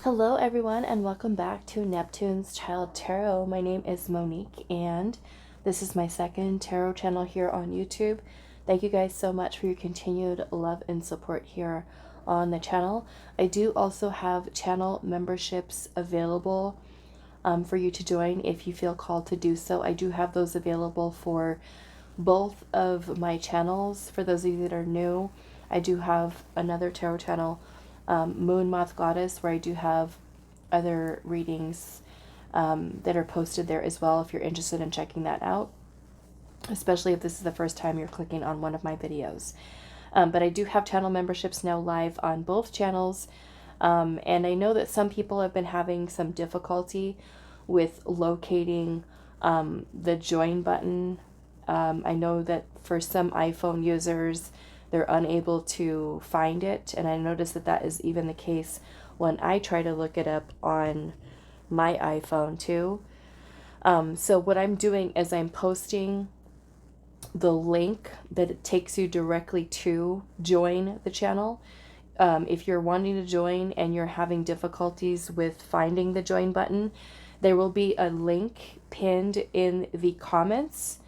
Hello everyone and welcome back to Neptune's Child Tarot. My name is Monique and this is my second tarot channel here on YouTube. Thank you guys so much for your continued love and support here on the channel. I do also have channel memberships available for you to join if you feel called to do so. I do have those available for both of my channels. For those of you that are new, I do have another tarot channel, Moon Moth Goddess, where I do have other readings that are posted there as well if you're interested in checking that out, especially if this is the first time you're clicking on one of my videos. But I do have channel memberships now live on both channels, and I know that some people have been having some difficulty with locating the join button. I know that for some iPhone users, they're unable to find it, and I noticed that that is even the case when I try to look it up on my iPhone too. So what I'm doing is I'm posting the link that it takes you directly to join the channel. If you're wanting to join and you're having difficulties with finding the join button, there will be a link pinned in the comments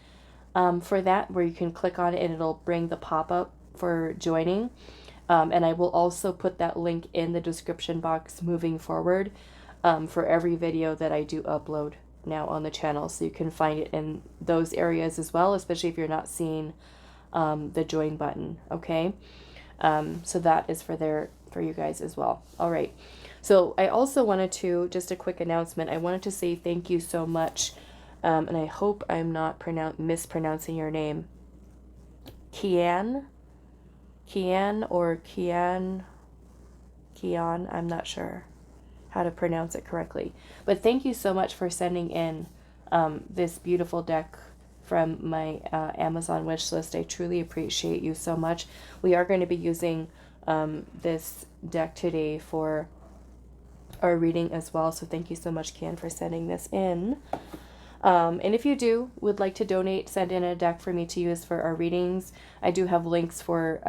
for that, where you can click on it and it'll bring the pop-up for joining. And I will also put that link in the description box moving forward for every video that I do upload now on the channel, so you can find it in those areas as well, especially if you're not seeing the join button. Okay, so that is for you guys as well. All right, so I also wanted to, just a quick announcement, I wanted to say thank you so much, and I hope I'm not mispronouncing your name, Kian or Kian, I'm not sure how to pronounce it correctly, but thank you so much for sending in this beautiful deck from my Amazon wish list. I truly appreciate you so much. We are going to be using this deck today for our reading as well, so thank you so much, Kian, for sending this in. And if you would like to donate, send in a deck for me to use for our readings. I do have links for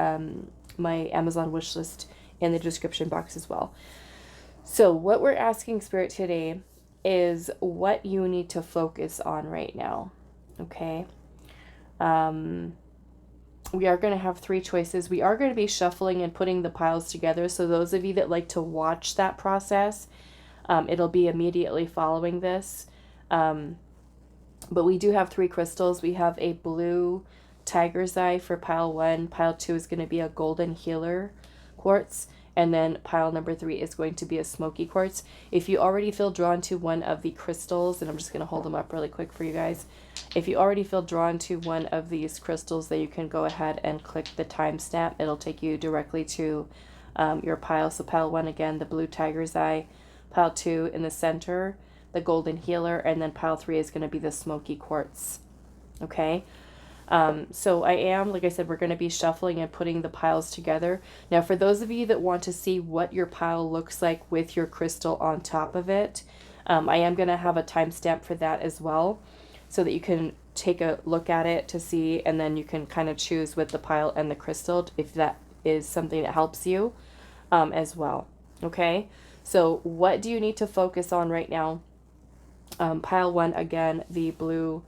my Amazon wishlist in the description box as well. So what we're asking Spirit today is what you need to focus on right now. Okay. We are going to have 3 choices. We are going to be shuffling and putting the piles together. So those of you that like to watch that process, it'll be immediately following this. But we do have 3 crystals. We have a blue tiger's eye for pile 1. Pile 2 is going to be a golden healer quartz. And then pile number 3 is going to be a smoky quartz. If you already feel drawn to one of the crystals, and I'm just going to hold them up really quick for you guys. If you already feel drawn to one of these crystals, then you can go ahead and click the timestamp. It'll take you directly to your pile. So pile 1, again, the blue tiger's eye. Pile 2 in the center, the golden healer, and then pile 3 is going to be the smoky quartz. Okay, so I am, like I said, we're going to be shuffling and putting the piles together. Now, for those of you that want to see what your pile looks like with your crystal on top of it, I am going to have a timestamp for that as well, so that you can take a look at it to see, and then you can kind of choose with the pile and the crystal if that is something that helps you as well. Okay, so what do you need to focus on right now? Pile 1, again, the blue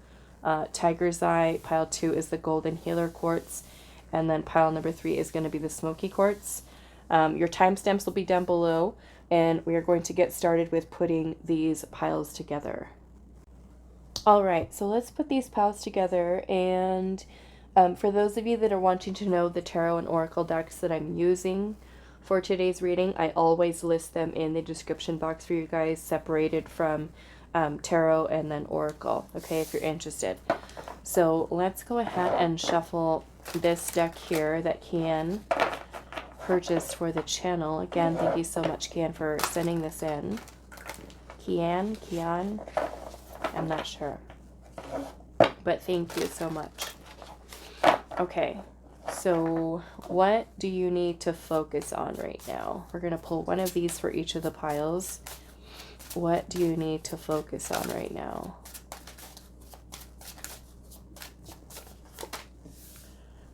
tiger's eye. Pile 2 is the golden healer quartz, and then pile number 3 is going to be the smoky quartz. Your timestamps will be down below, and we are going to get started with putting these piles together. All right, so let's put these piles together, and for those of you that are wanting to know the tarot and oracle decks that I'm using for today's reading, I always list them in the description box for you guys, separated from tarot and then oracle, okay, if you're interested. So let's go ahead and shuffle this deck here that Kian purchased for the channel. Again, thank you so much, Kian, for sending this in. Kian, I'm not sure, but thank you so much. Okay, so what do you need to focus on right now? We're going to pull one of these for each of the piles. What do you need to focus on right now?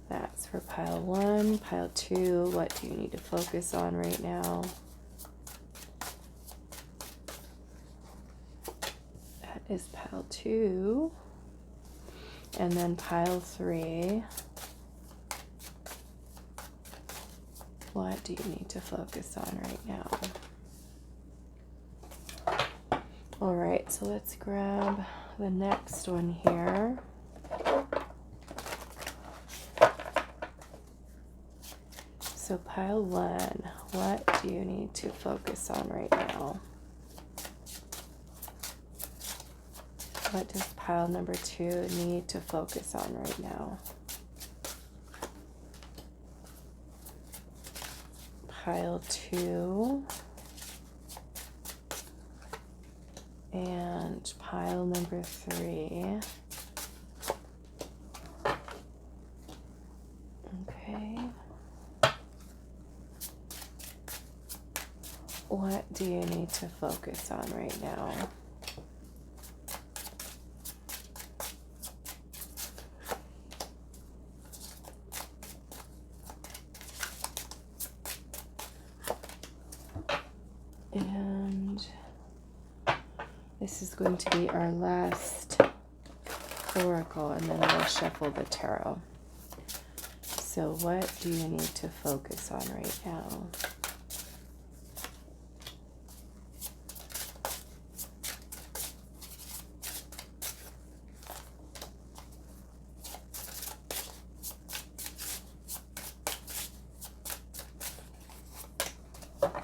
That's for pile 1. Pile 2, what do you need to focus on right now? is pile 2? And then pile 3. What do you need to focus on right now? All right, so let's grab the next one here. So pile 1, what do you need to focus on right now? What does pile number 2 need to focus on right now? Pile 2 and pile number 3. Okay. What do you need to focus on right now? And this is going to be our last oracle, and then we'll shuffle the tarot. So what do you need to focus on right now?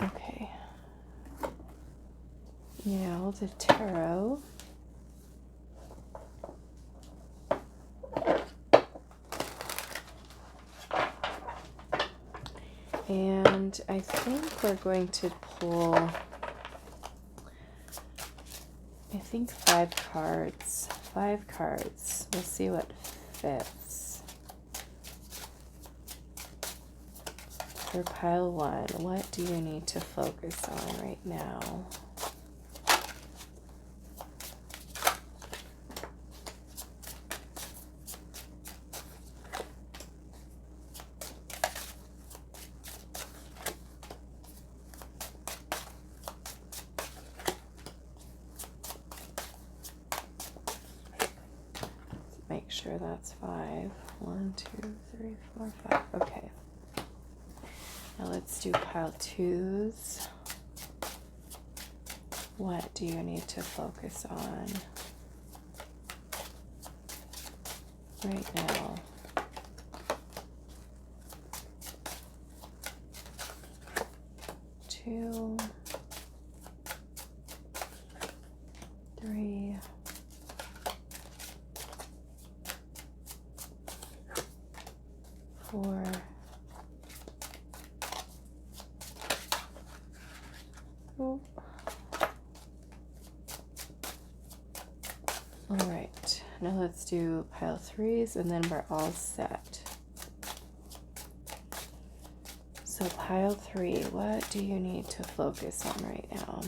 Okay. Now the tarot. And I think we're going to pull, I think 5 cards. 5 cards. We'll see what fits. For pile 1, what do you need to focus on right now? Make sure that's 5. 1, 2, 3, 4, 5. Okay. Now let's do pile 2s. What do you need to focus on right now? Two, 3, 4, 5. All right, now let's do pile 3s, and then we're all set. So pile 3, what do you need to focus on right now?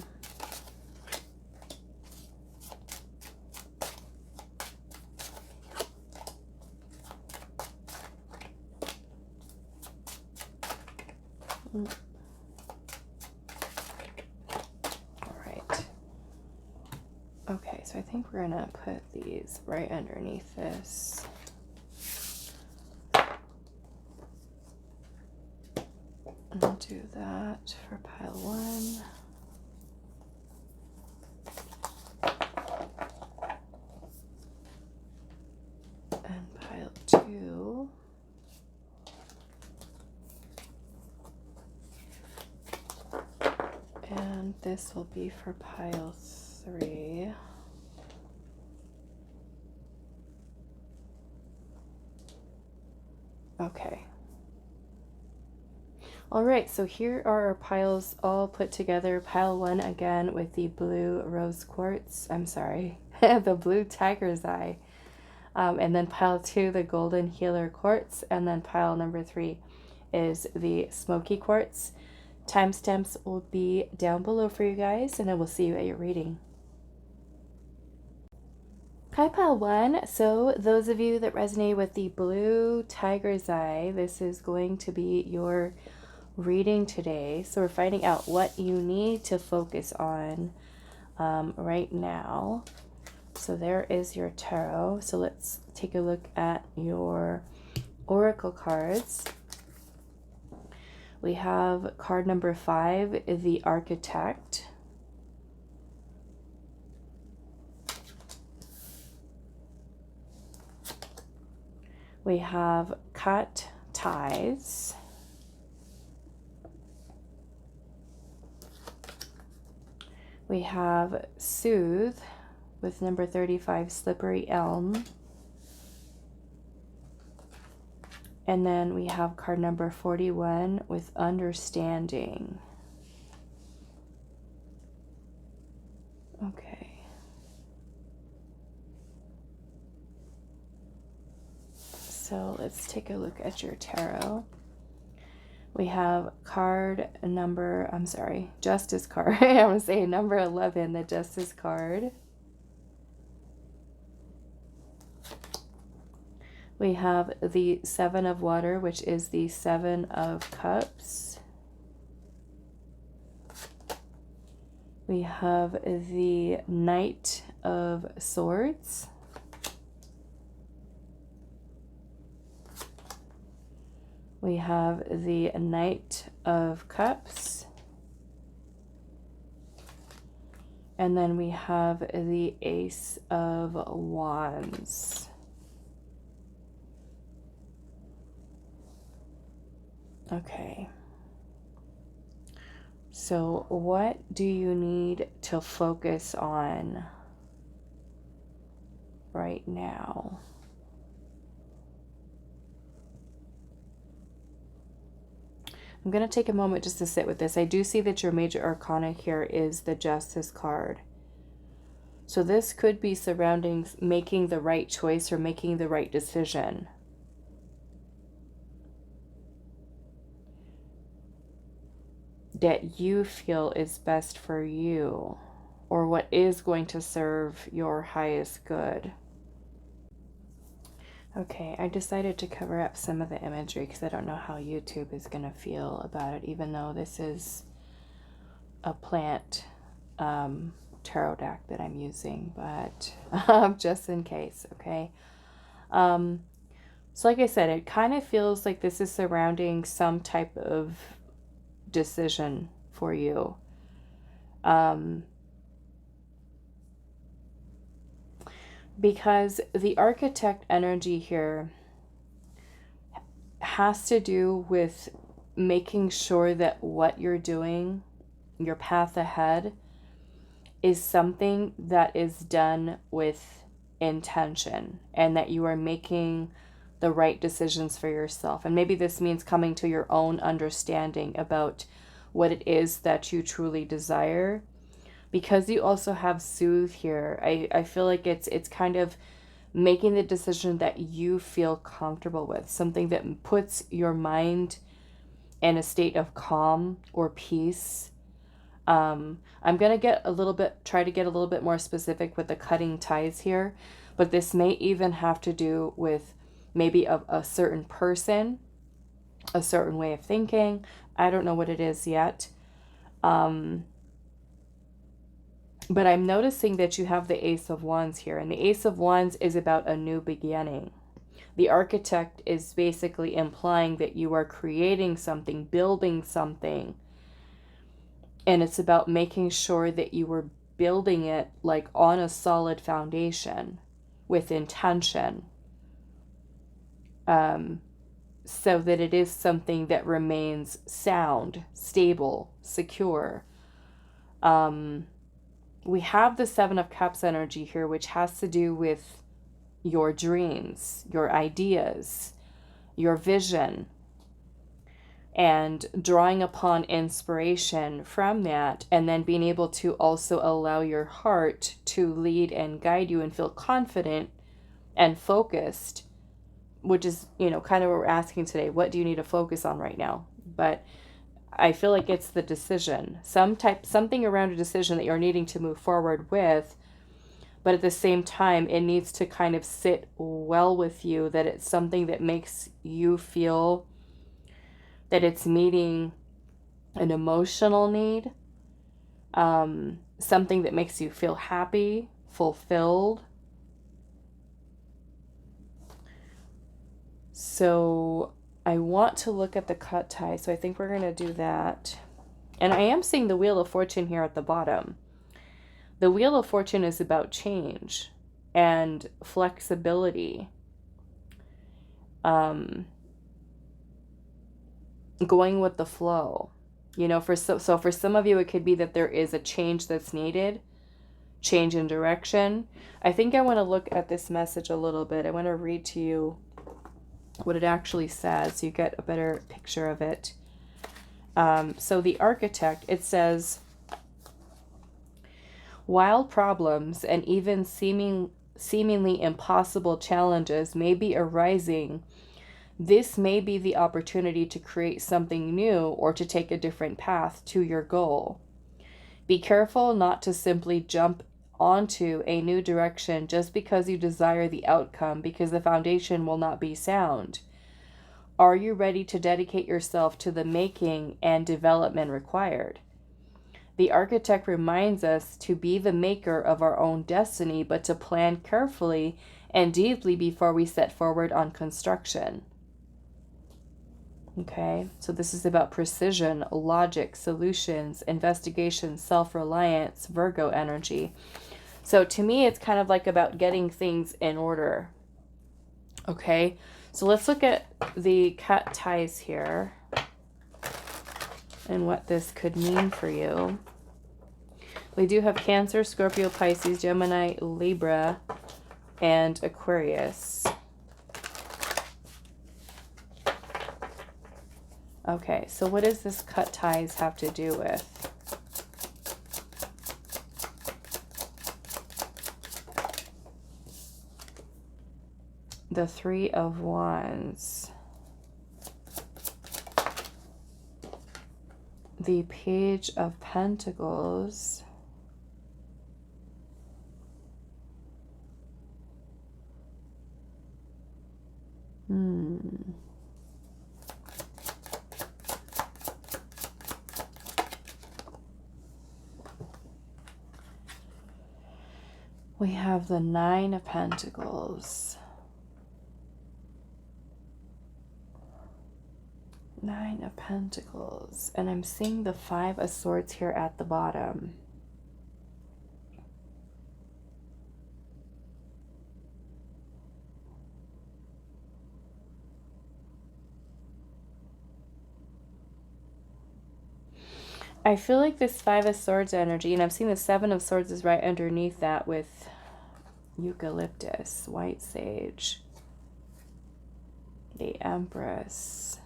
All right. Okay, so I think we're gonna put these right underneath this. And I'll do that for pile 1. And pile 2. And this will be for pile 3. Okay. All right, so here are our piles all put together. Pile 1 again with the blue rose quartz. I'm sorry, the blue tiger's eye. And then pile 2, the golden healer quartz. And then pile number 3 is the smoky quartz. Timestamps will be down below for you guys, and I will see you at your reading. Hi, pile 1. So those of you that resonate with the blue tiger's eye, this is going to be your reading today. So we're finding out what you need to focus on right now. So there is your tarot. So let's take a look at your oracle cards. We have card number 5, the Architect. We have Cut Ties. We have Soothe with number 35, Slippery Elm. And then we have card number 41 with Understanding. Okay. So let's take a look at your tarot. We have Justice card. I want to say number 11, the Justice card. We have the 7 of Water, which is the 7 of Cups. We have the Knight of Swords. We have the Knight of Cups. And then we have the Ace of Wands. Okay. So what do you need to focus on right now? I'm going to take a moment just to sit with this. I do see that your major arcana here is the Justice card. So this could be surrounding making the right choice or making the right decision. That you feel is best for you, or what is going to serve your highest good. Okay, I decided to cover up some of the imagery because I don't know how YouTube is going to feel about it, even though this is a plant tarot deck that I'm using, but just in case, okay? So like I said, it kind of feels like this is surrounding some type of decision for you. Because the Architect energy here has to do with making sure that what you're doing, your path ahead, is something that is done with intention and that you are making the right decisions for yourself. And maybe this means coming to your own understanding about what it is that you truly desire. Because you also have Soothe here, I feel like it's kind of making the decision that you feel comfortable with, something that puts your mind in a state of calm or peace. I'm going to try to get a little bit more specific with the cutting ties here, but this may even have to do with maybe a certain person, a certain way of thinking. I don't know what it is yet. But I'm noticing that you have the Ace of Wands here, and the Ace of Wands is about a new beginning. The Architect is basically implying that you are creating something, building something, and it's about making sure that you are building it like on a solid foundation with intention, so that it is something that remains sound, stable, secure. We have the 7 of Cups energy here, which has to do with your dreams, your ideas, your vision, and drawing upon inspiration from that, and then being able to also allow your heart to lead and guide you and feel confident and focused, which is, kind of what we're asking today. What do you need to focus on right now? But I feel like it's the decision, something around a decision that you're needing to move forward with, but at the same time, it needs to kind of sit well with you, that it's something that makes you feel that it's meeting an emotional need, something that makes you feel happy, fulfilled. So I want to look at the cut tie. So I think we're going to do that. And I am seeing the Wheel of Fortune here at the bottom. The Wheel of Fortune is about change and flexibility. Going with the flow. You know, so for some of you, it could be that there is a change that's needed. Change in direction. I think I want to look at this message a little bit. I want to read to you what it actually says so you get a better picture of it. So the Architect, it says, while problems and even seemingly impossible challenges may be arising, this may be the opportunity to create something new or to take a different path to your goal. Be careful not to simply jump onto a new direction just because you desire the outcome, because the foundation will not be sound. Are you ready to dedicate yourself to the making and development required? The Architect reminds us to be the maker of our own destiny, but to plan carefully and deeply before we set forward on construction. Okay, so this is about precision, logic, solutions, investigation, self-reliance, Virgo energy. So to me, it's kind of like about getting things in order. Okay, so let's look at the cut ties here and what this could mean for you. We do have Cancer, Scorpio, Pisces, Gemini, Libra, and Aquarius. Okay, so what does this cut ties have to do with? The Three of Wands. The Page of Pentacles. We have the Nine of Pentacles. Nine of Pentacles. And I'm seeing the Five of Swords here at the bottom. I feel like this Five of Swords energy, and I'm seeing the Seven of Swords is right underneath that with eucalyptus, white sage, the Empress.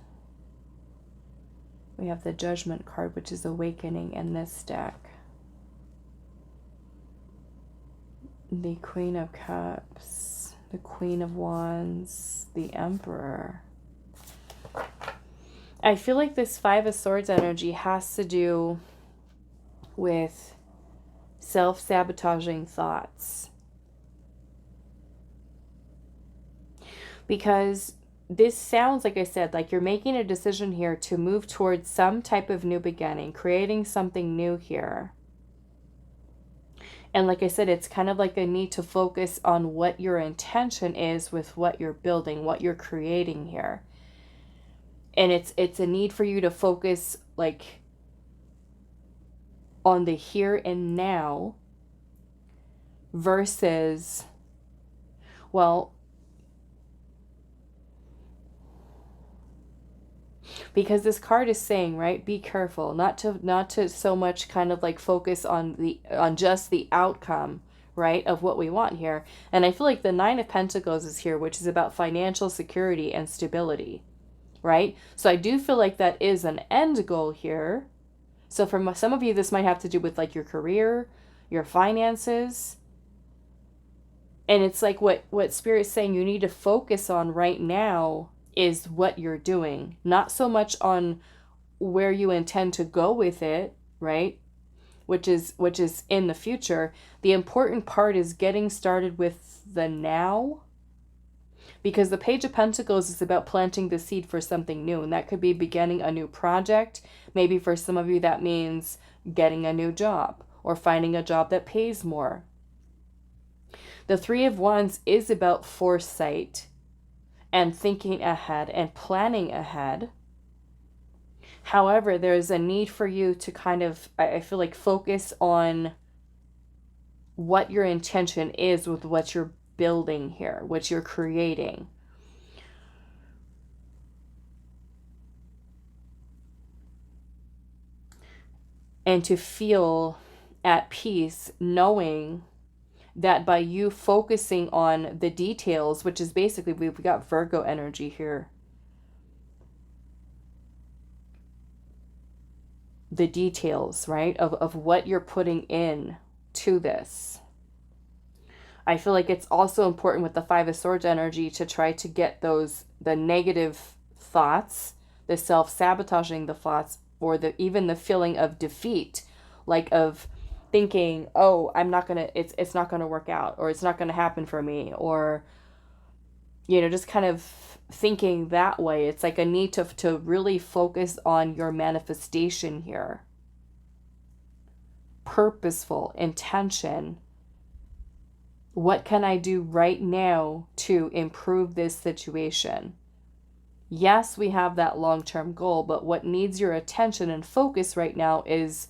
We have the Judgment card, which is awakening in this deck. The Queen of Cups, the Queen of Wands, the Emperor. I feel like this Five of Swords energy has to do with self-sabotaging thoughts. Because this sounds, like I said, like you're making a decision here to move towards some type of new beginning, creating something new here. And like I said, it's kind of like a need to focus on what your intention is with what you're building, what you're creating here. And it's a need for you to focus like on the here and now versus, well, because this card is saying, right, be careful not to so much kind of like focus on just the outcome, right, of what we want here. And I feel like the Nine of Pentacles is here, which is about financial security and stability, right? So I do feel like that is an end goal here. So for some of you, this might have to do with like your career, your finances. And it's like what Spirit's saying you need to focus on right now is what you're doing, not so much on where you intend to go with it, right? Which is in the future. The important part is getting started with the now, because the Page of Pentacles is about planting the seed for something new, and that could be beginning a new project. Maybe for some of you that means getting a new job or finding a job that pays more. The Three of Wands is about foresight and thinking ahead and planning ahead. However, there's a need for you to kind of, I feel like, focus on what your intention is with what you're building here, what you're creating. And to feel at peace knowing that by you focusing on the details, which is basically, we've got Virgo energy here. The details, right, of what you're putting in to this. I feel like it's also important with the Five of Swords energy to try to get those, the negative thoughts, the self-sabotaging the thoughts, or even the feeling of defeat, like of thinking, oh, I'm not gonna, it's not gonna work out, or it's not gonna happen for me, or, you know, just kind of thinking that way. It's like a need to really focus on your manifestation here. Purposeful intention. What can I do right now to improve this situation? Yes, we have that long-term goal, but what needs your attention and focus right now is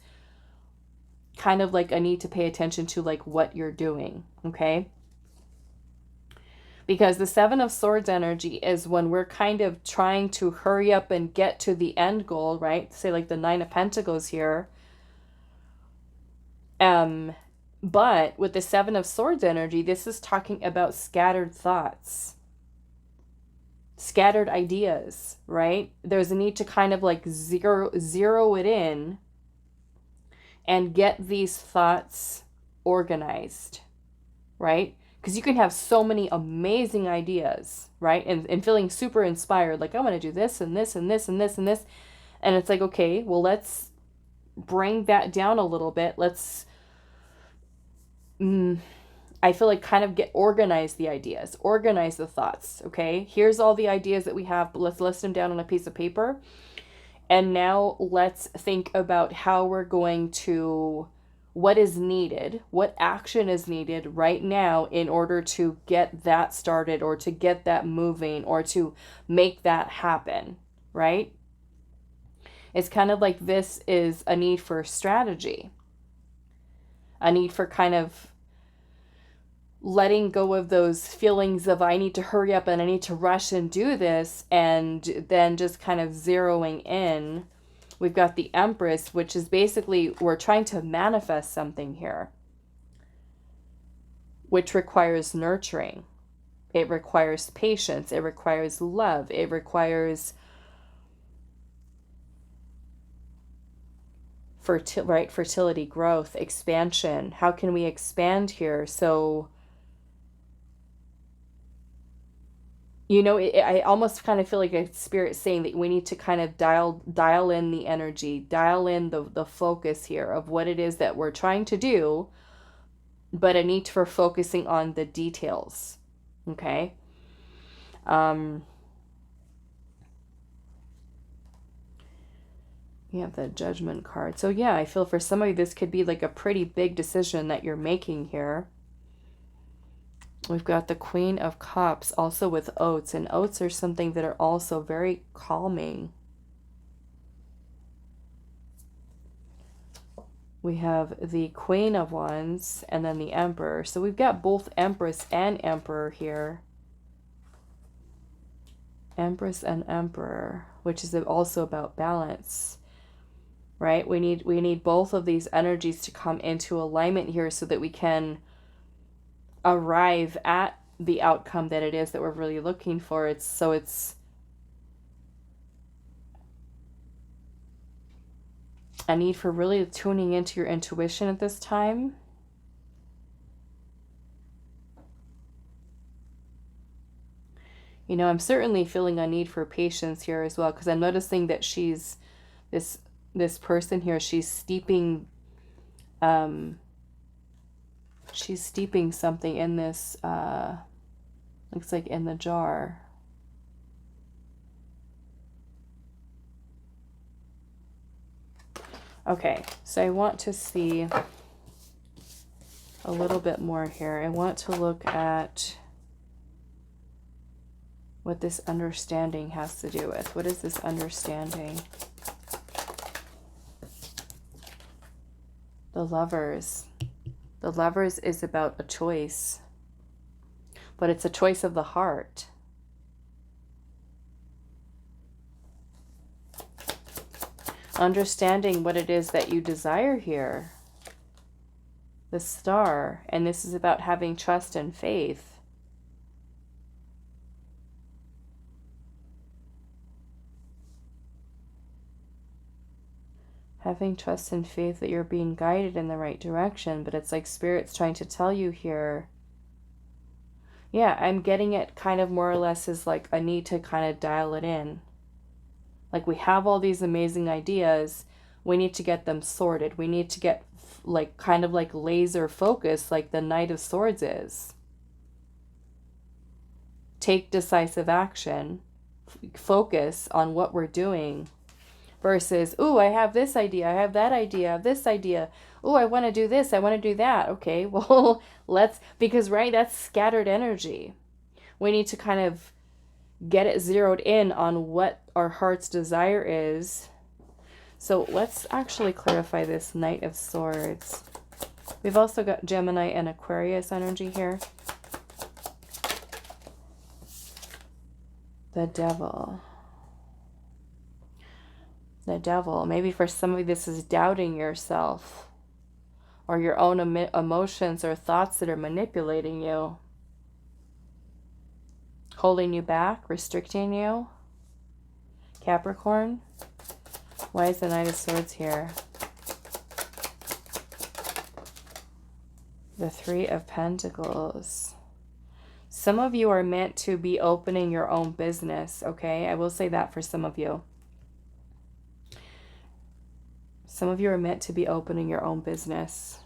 kind of like a need to pay attention to like what you're doing, okay? Because the Seven of Swords energy is when we're kind of trying to hurry up and get to the end goal, right? Say like the Nine of Pentacles here. But with the Seven of Swords energy, this is talking about scattered thoughts, scattered ideas, right? There's a need to kind of like zero it in and get these thoughts organized, right? Because you can have so many amazing ideas, right? And feeling super inspired, like I want to do this and this and this and this and this. And it's like, okay, well, let's bring that down a little bit. Let's, I feel like kind of organize the ideas, organize the thoughts, okay? Here's all the ideas that we have, but let's list them down on a piece of paper. And now let's think about how we're going to, what is needed, what action is needed right now in order to get that started or to get that moving or to make that happen, right? It's kind of like this is a need for strategy, a need for kind of letting go of those feelings of I need to hurry up and I need to rush and do this, and then just kind of zeroing in. We've got the Empress, which is basically we're trying to manifest something here, which requires nurturing. It requires patience. It requires love. It requires fertility, growth, expansion. How can we expand here? So, you know, I almost kind of feel like a spirit saying that we need to kind of dial in the energy, dial in the focus here of what it is that we're trying to do, but a need for focusing on the details, okay? You have the Judgment card. So yeah, I feel for somebody this could be like a pretty big decision that you're making here. We've got the Queen of Cups also with oats, and oats are something that are also very calming. We have the Queen of Wands and then the Emperor. So we've got both Empress and Emperor here. Empress and Emperor, which is also about balance, right? We need both of these energies to come into alignment here so that we can arrive at the outcome that it is that we're really looking for. It's a need for really tuning into your intuition at this time. You know, I'm certainly feeling a need for patience here as well, because I'm noticing that she's this person here, she's steeping something in this looks like in the jar. Okay, so I want to see a little bit more here. I want to look at what this understanding has to do with. What is this understanding? The Lovers. The Lovers is about a choice, but it's a choice of the heart. Understanding what it is that you desire here. The Star, and this is about having trust and faith. Having trust and faith that you're being guided in the right direction, but it's like Spirit's trying to tell you here. Yeah, I'm getting it kind of more or less as like a need to kind of dial it in. Like we have all these amazing ideas, we need to get them sorted. We need to get like kind of like laser focus like the Knight of Swords is. Take decisive action, focus on what we're doing. Versus, ooh, I have this idea, I have that idea, I have this idea. Ooh, I want to do this, I want to do that. Okay, well, because right, that's scattered energy. We need to kind of get it zeroed in on what our heart's desire is. So let's actually clarify this Knight of Swords. We've also got Gemini and Aquarius energy here. The Devil. The Devil. Maybe for some of you this is doubting yourself or your own emotions or thoughts that are manipulating you, holding you back, restricting you. Capricorn. Why is the Knight of Swords here? The Three of Pentacles. Some of you are meant to be opening your own business, okay? I will say that for some of you. Some of you are meant to be opening your own business,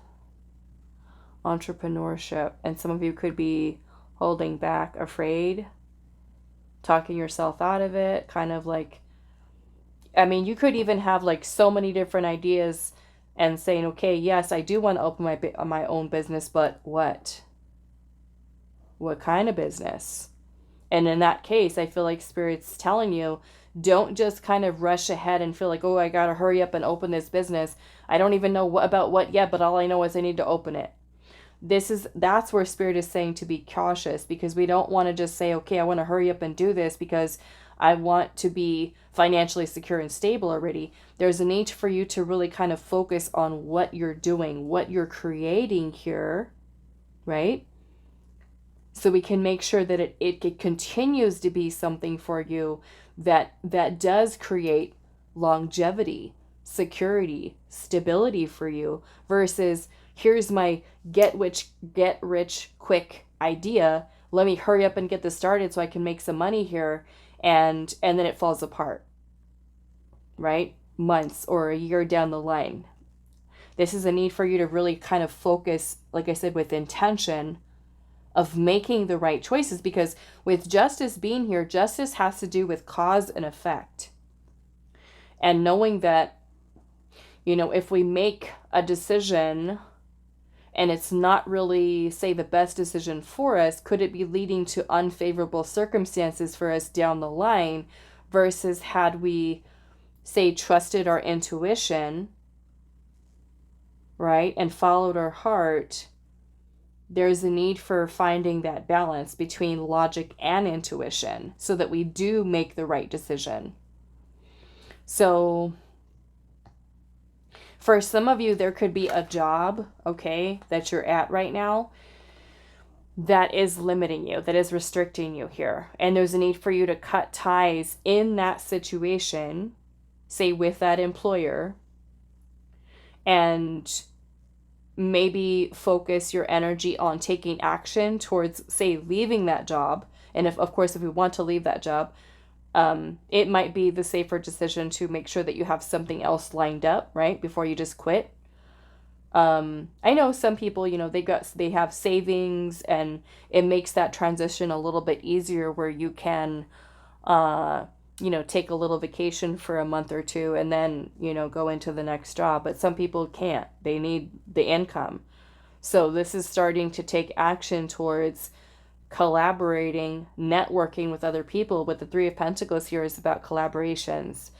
entrepreneurship, and some of you could be holding back, afraid, talking yourself out of it, kind of like, I mean, you could even have like so many different ideas and saying, okay, yes, I do want to open my own business, but what? What kind of business? And in that case, I feel like Spirit's telling you, don't just kind of rush ahead and feel like, oh, I got to hurry up and open this business. I don't even know about what yet, but all I know is I need to open it. That's where Spirit is saying to be cautious, because we don't want to just say, okay, I want to hurry up and do this because I want to be financially secure and stable already. There's a need for you to really kind of focus on what you're doing, what you're creating here, right? So we can make sure that it continues to be something for you that does create longevity, security, stability for you, versus here's my get rich quick idea. Let me hurry up and get this started so I can make some money here, and then it falls apart, right? Months or a year down the line. This is a need for you to really kind of focus, like I said, with intention of making the right choices, because with Justice being here, Justice has to do with cause and effect. And knowing that, you know, if we make a decision and it's not really, say, the best decision for us, could it be leading to unfavorable circumstances for us down the line, versus had we, say, trusted our intuition, right, and followed our heart. There's a need for finding that balance between logic and intuition so that we do make the right decision. So for some of you, there could be a job, okay, that you're at right now that is limiting you, that is restricting you here. And there's a need for you to cut ties in that situation, say with that employer, and maybe focus your energy on taking action towards, say, leaving that job. And if we want to leave that job, it might be the safer decision to make sure that you have something else lined up, right, before you just quit. I know some people, you know, they have savings, and it makes that transition a little bit easier, where you can, you know, take a little vacation for a month or two and then, you know, go into the next job. But some people can't. They need the income. So this is starting to take action towards collaborating, networking with other people. But the Three of Pentacles here is about collaborations.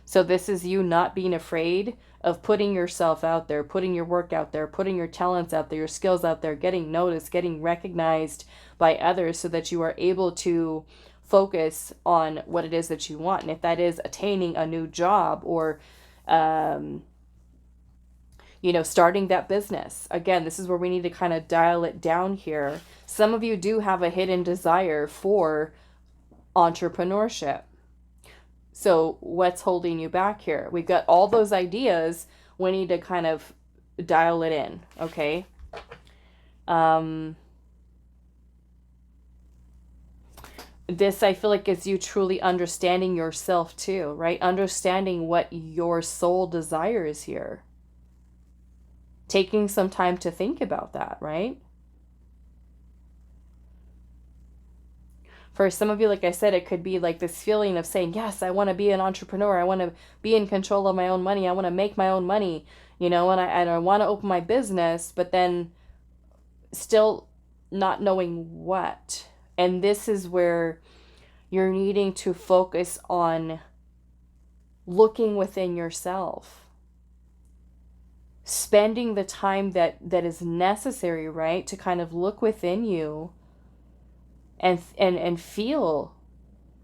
So this is you not being afraid of putting yourself out there, putting your work out there, putting your talents out there, your skills out there, getting noticed, getting recognized by others so that you are able to focus on what it is that you want. And if that is attaining a new job or, starting that business. Again, this is where we need to kind of dial it down here. Some of you do have a hidden desire for entrepreneurship. So what's holding you back here? We've got all those ideas. We need to kind of dial it in, okay? This, I feel like, is you truly understanding yourself too, right? Understanding what your soul desires here. Taking some time to think about that, right? For some of you, like I said, it could be like this feeling of saying, yes, I want to be an entrepreneur. I want to be in control of my own money. I want to make my own money, and I want to open my business, but then still not knowing what. And this is where you're needing to focus on looking within yourself, spending the time that is necessary, right, to kind of look within you and feel,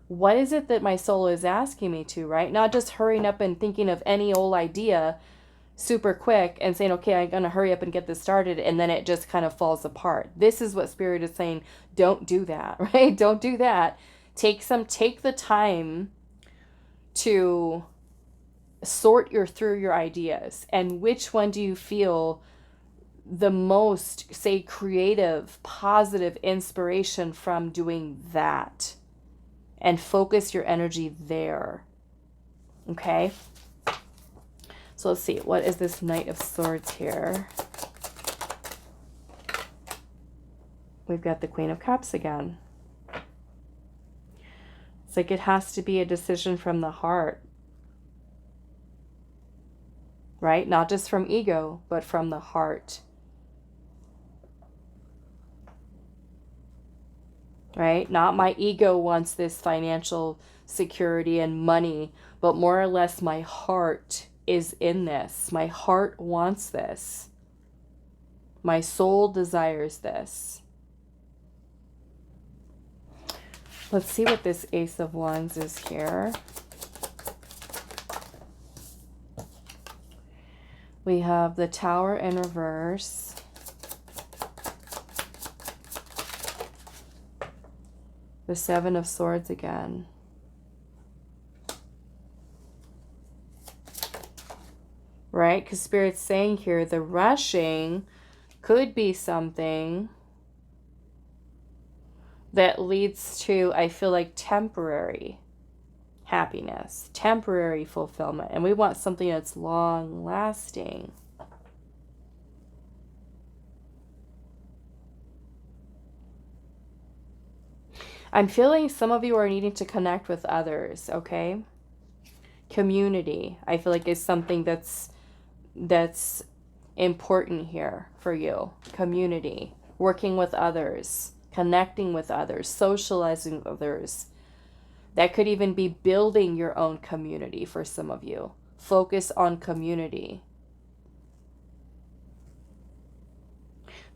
what is it that my soul is asking me to, right? Not just hurrying up and thinking of any old idea super quick and saying, okay, I'm going to hurry up and get this started, and then it just kind of falls apart. This is what Spirit is saying. Don't do that, right? Don't do that. Take the time to sort through your ideas, and which one do you feel the most, say, creative, positive inspiration from doing that, and focus your energy there. Okay? So let's see, what is this Knight of Swords here? We've got the Queen of Cups again. It's like it has to be a decision from the heart. Right? Not just from ego, but from the heart. Right? Not my ego wants this financial security and money, but more or less my heart is in this. My heart wants this. My soul desires this. Let's see what this Ace of Wands is here. We have the Tower in reverse. The Seven of Swords again. Right? Because Spirit's saying here, the rushing could be something that leads to, I feel like, temporary happiness, temporary fulfillment. And we want something that's long lasting. I'm feeling some of you are needing to connect with others, okay? Community, I feel like, is something that's important here for you. Community, working with others, connecting with others, socializing with others. That could even be building your own community for some of you. Focus on community.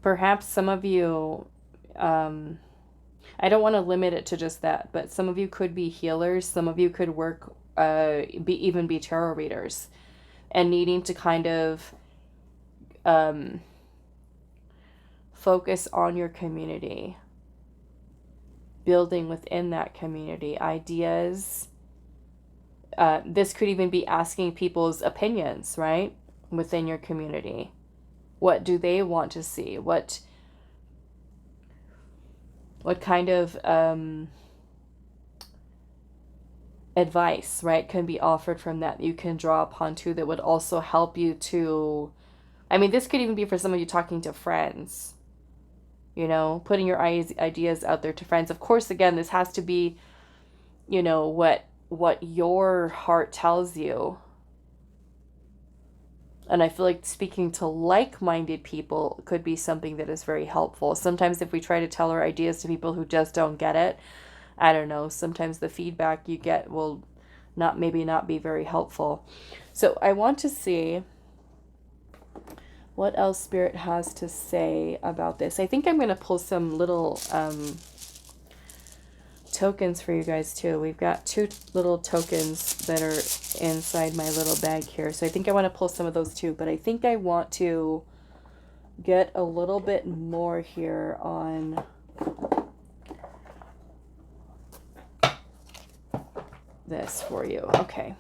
Perhaps some of you, I don't want to limit it to just that, but some of you could be healers. Some of you could work, even be tarot readers, and needing to kind of focus on your community, building within that community ideas. This could even be asking people's opinions, right, within your community. What do they want to see? What kind of advice, right, can be offered from that you can draw upon too, that would also help you to, I mean, this could even be for some of you talking to friends, putting your ideas out there to friends. Of course, again, this has to be, what your heart tells you. And I feel like speaking to like-minded people could be something that is very helpful. Sometimes if we try to tell our ideas to people who just don't get it, I don't know, sometimes the feedback you get will maybe not be very helpful. So I want to see what else Spirit has to say about this. I think I'm going to pull some little tokens for you guys too. We've got 2 little tokens that are inside my little bag here. So I think I want to pull some of those too. But I think I want to get a little bit more here on this for you. Okay.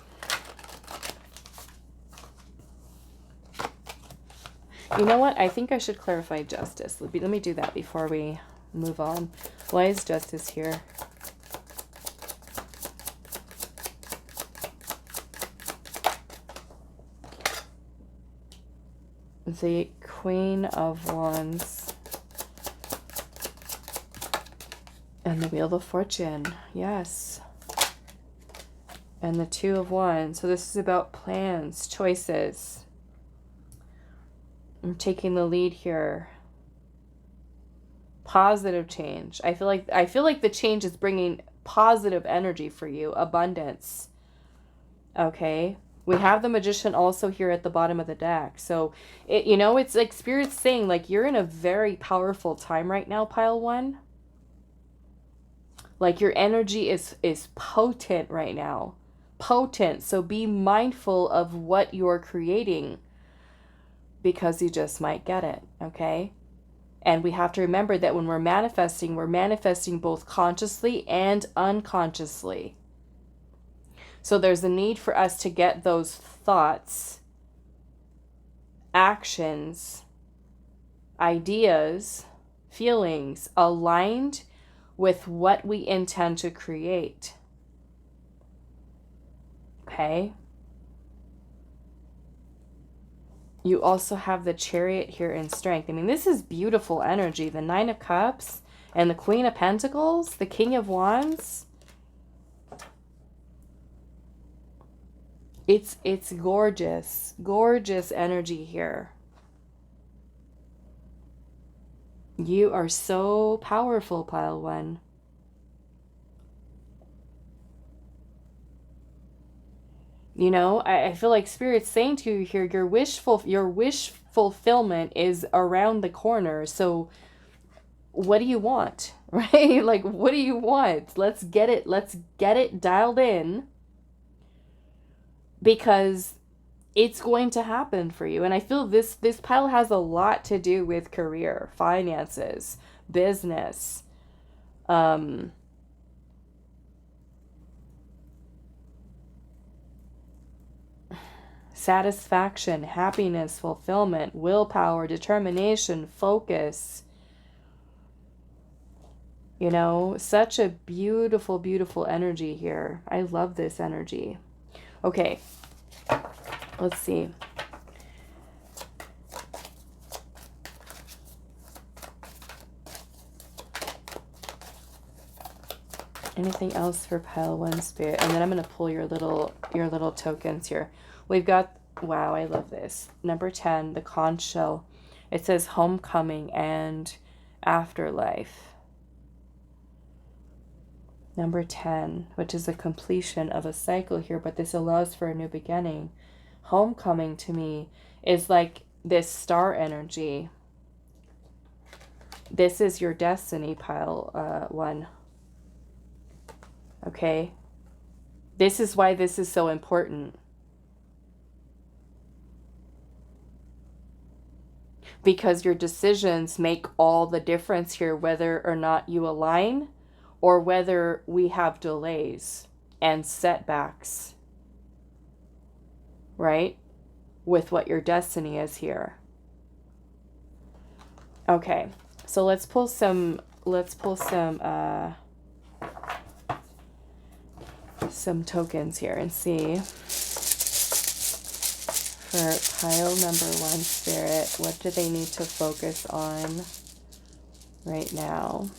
You know what? I think I should clarify justice. Let me do that before we move on. Why is justice here? The Queen of Wands and the Wheel of Fortune. Yes. And the 2 of Wands. So this is about plans, choices. I'm taking the lead here. Positive change. I feel like the change is bringing positive energy for you, abundance. Okay? We have the Magician also here at the bottom of the deck. So, it's like Spirit's saying, like, you're in a very powerful time right now, Pile 1. Like, your energy is potent right now. Potent. So be mindful of what you're creating, because you just might get it, okay? And we have to remember that when we're manifesting both consciously and unconsciously. So there's a need for us to get those thoughts, actions, ideas, feelings aligned with what we intend to create. Okay? You also have the Chariot here in Strength. I mean, this is beautiful energy. The 9 of Cups and the Queen of Pentacles, the King of Wands. It's gorgeous. Gorgeous energy here. You are so powerful, Pile 1. I feel like Spirit's saying to you here, your wish fulfillment is around the corner. So what do you want? Right? Like, what do you want? Let's get it dialed in, because it's going to happen for you. And I feel this pile has a lot to do with career, finances, business, satisfaction, happiness, fulfillment, willpower, determination, focus. Such a beautiful, beautiful energy here. I love this energy. Okay, let's see. Anything else for Pile 1, Spirit? And then I'm going to pull your little tokens here. We've got, wow, I love this. Number 10, the conch shell. It says homecoming and afterlife. Number 10, which is a completion of a cycle here, but this allows for a new beginning. Homecoming to me is like this star energy. This is your destiny, Pile 1. Okay? This is why this is so important. Because your decisions make all the difference here, whether or not you align, or whether we have delays and setbacks, right? With what your destiny is here. Okay, so let's pull some tokens here and see for pile number 1, Spirit, what do they need to focus on right now?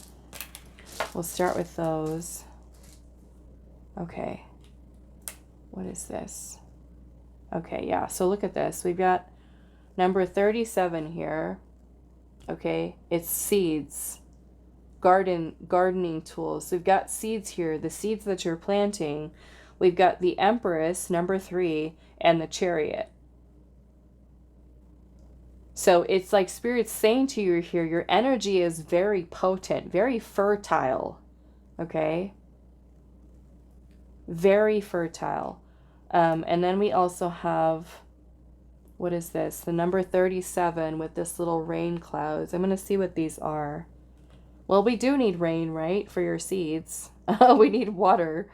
We'll start with those. Okay. What is this? Okay, yeah. So look at this. We've got Number 37 here, okay, it's seeds, gardening tools. We've got seeds here, the seeds that you're planting. We've got the Empress, number 3, and the Chariot. So it's like Spirit's saying to you here, your energy is very potent, very fertile, okay? Very fertile. And then we also have, what is this? The number 37 with this little rain clouds. I'm going to see what these are. Well, we do need rain, right? For your seeds. We need water.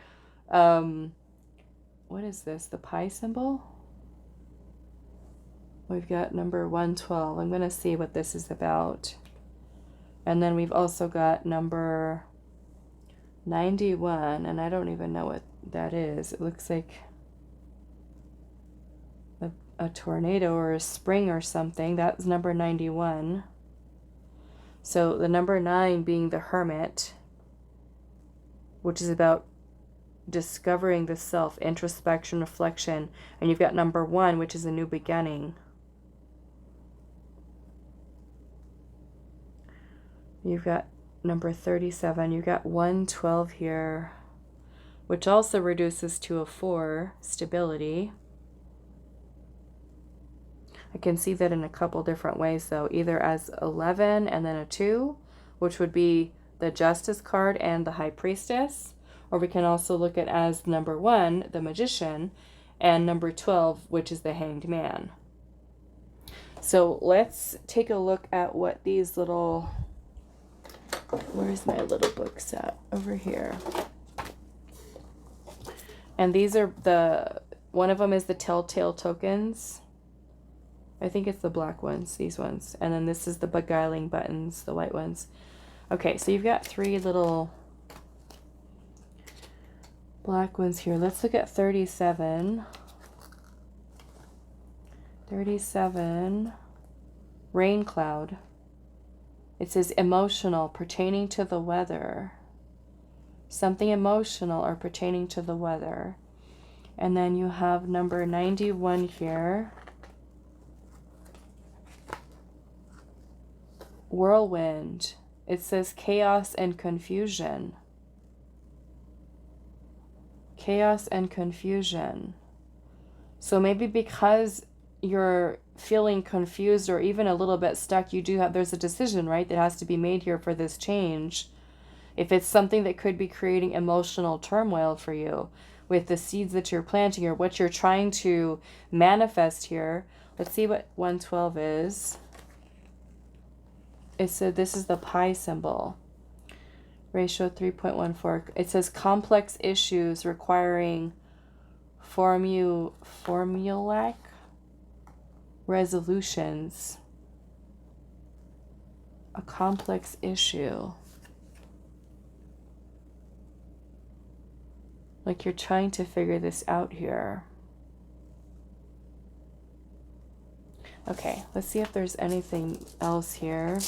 What is this? The pi symbol? We've got number 112. I'm going to see what this is about. And then we've also got number 91, and I don't even know what that is. It looks like a tornado or a spring or something. That's number 91. So the number 9 being the Hermit, which is about discovering the self, introspection, reflection. And you've got number 1, which is a new beginning. You've got number 37. You've got 112 here, which also reduces to a 4, stability. I can see that in a couple different ways, though, either as 11 and then a 2, which would be the Justice card and the High Priestess, or we can also look at as number 1, the Magician, and number 12, which is the Hanged Man. So let's take a look at what these little, where's my little book set? Over here. And these are one of them is the Telltale Tokens. I think it's the black ones, these ones. And then this is the Beguiling Buttons, the white ones. Okay, so you've got 3 little black ones here. Let's look at 37. 37, Rain Cloud. It says emotional, pertaining to the weather. Something emotional or pertaining to the weather. And then you have number 91 here. Whirlwind. It says chaos and confusion. Chaos and confusion. So maybe because you're feeling confused or even a little bit stuck, there's a decision, right, that has to be made here for this change. If it's something that could be creating emotional turmoil for you with the seeds that you're planting or what you're trying to manifest here. Let's see what 112 is. It said this is the pi symbol. Ratio 3.14. It says complex issues requiring formulaic resolutions. A complex issue. Like you're trying to figure this out here. Okay, let's see if there's anything else here.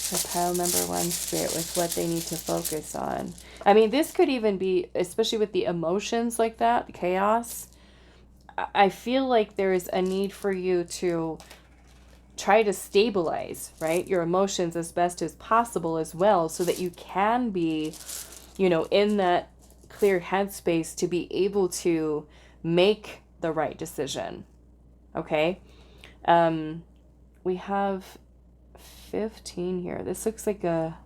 For pile number 1 Spirit with what they need to focus on. I mean, this could even be, especially with the emotions like that, chaos. I feel like there is a need for you to try to stabilize, right, your emotions as best as possible as well, so that you can be, in that clear headspace to be able to make the right decision. Okay. We have 15 here. This looks like a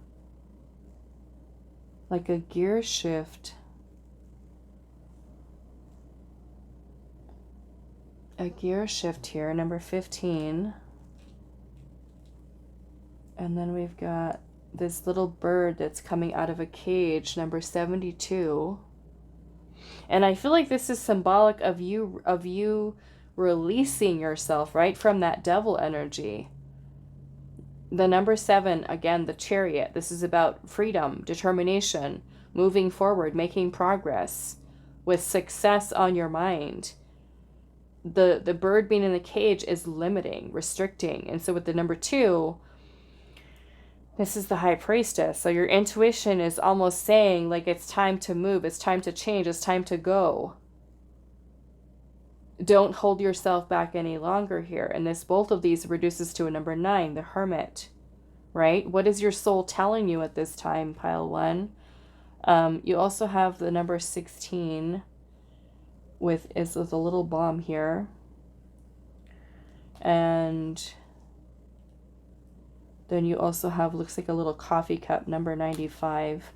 gear shift. A gear shift here, number 15. And then we've got this little bird that's coming out of a cage, number 72. And I feel like this is symbolic of you releasing yourself, right, from that devil energy. The number 7, again, the Chariot. This is about freedom, determination, moving forward, making progress with success on your mind. The bird being in the cage is limiting, restricting. And so with the number 2, this is the High Priestess. So your intuition is almost saying, like, it's time to move, it's time to change, it's time to go. don't hold yourself back any longer here. And this, both of these reduces to a number 9, the Hermit, right? What is your soul telling you at this time, pile 1? You also have the number 16 with a little bomb here. And then you also have, looks like a little coffee cup, number 95.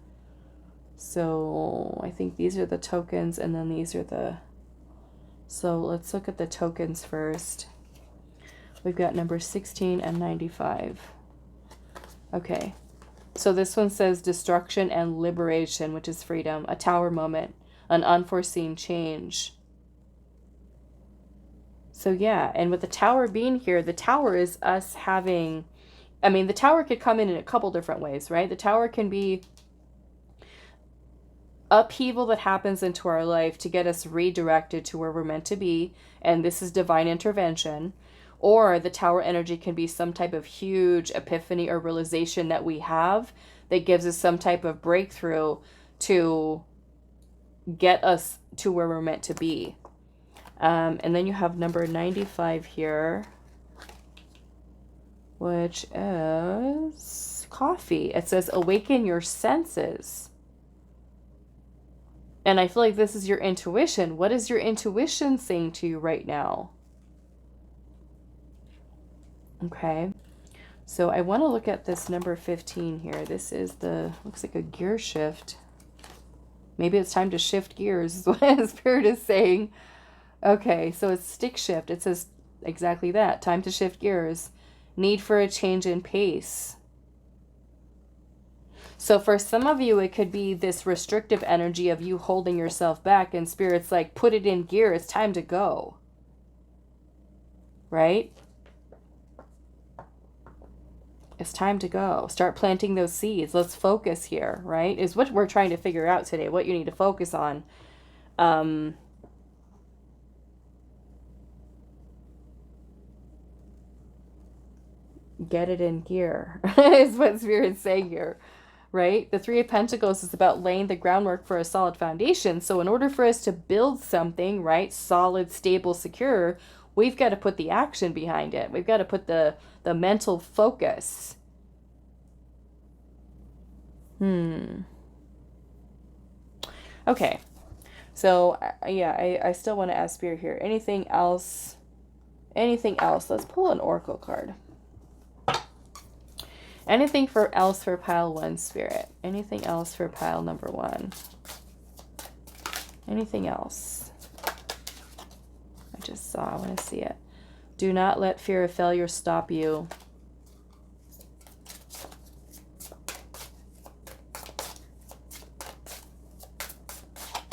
So I think these are the tokens, and then these are the... So let's look at the tokens first. We've got number 16 and 95. Okay. So this one says destruction and liberation, which is freedom, a tower moment, an unforeseen change. So yeah, and with the tower being here, the tower is us having, I mean, the tower could come in a couple different ways, right? The tower can be upheaval that happens into our life to get us redirected to where we're meant to be, and this is divine intervention. Or the tower energy can be some type of huge epiphany or realization that we have that gives us some type of breakthrough to get us to where we're meant to be. And then you have number 95 here, which is coffee. It says awaken your senses. And I feel like this is your intuition. What is your intuition saying to you right now? Okay. So I want to look at this number 15 here. This is looks like a gear shift. Maybe it's time to shift gears, is what Spirit is saying. Okay, so it's stick shift. It says exactly that. Time to shift gears. Need for a change in pace. So for some of you, it could be this restrictive energy of you holding yourself back, and Spirit's like, put it in gear. It's time to go. Right? It's time to go. Start planting those seeds. Let's focus here, right? Is what we're trying to figure out today, what you need to focus on. Get it in gear is what Spirit's saying here, right? The Three of Pentacles is about laying the groundwork for a solid foundation. So in order for us to build something, right, solid, stable, secure, we've got to put the action behind it. We've got to put the mental focus. Okay. So, yeah, I still want to ask Spirit here. Anything else? Anything else? Let's pull an Oracle card. Anything else for pile 1, Spirit? Anything else for pile number 1? Anything else? I just saw. I want to see it. Do not let fear of failure stop you.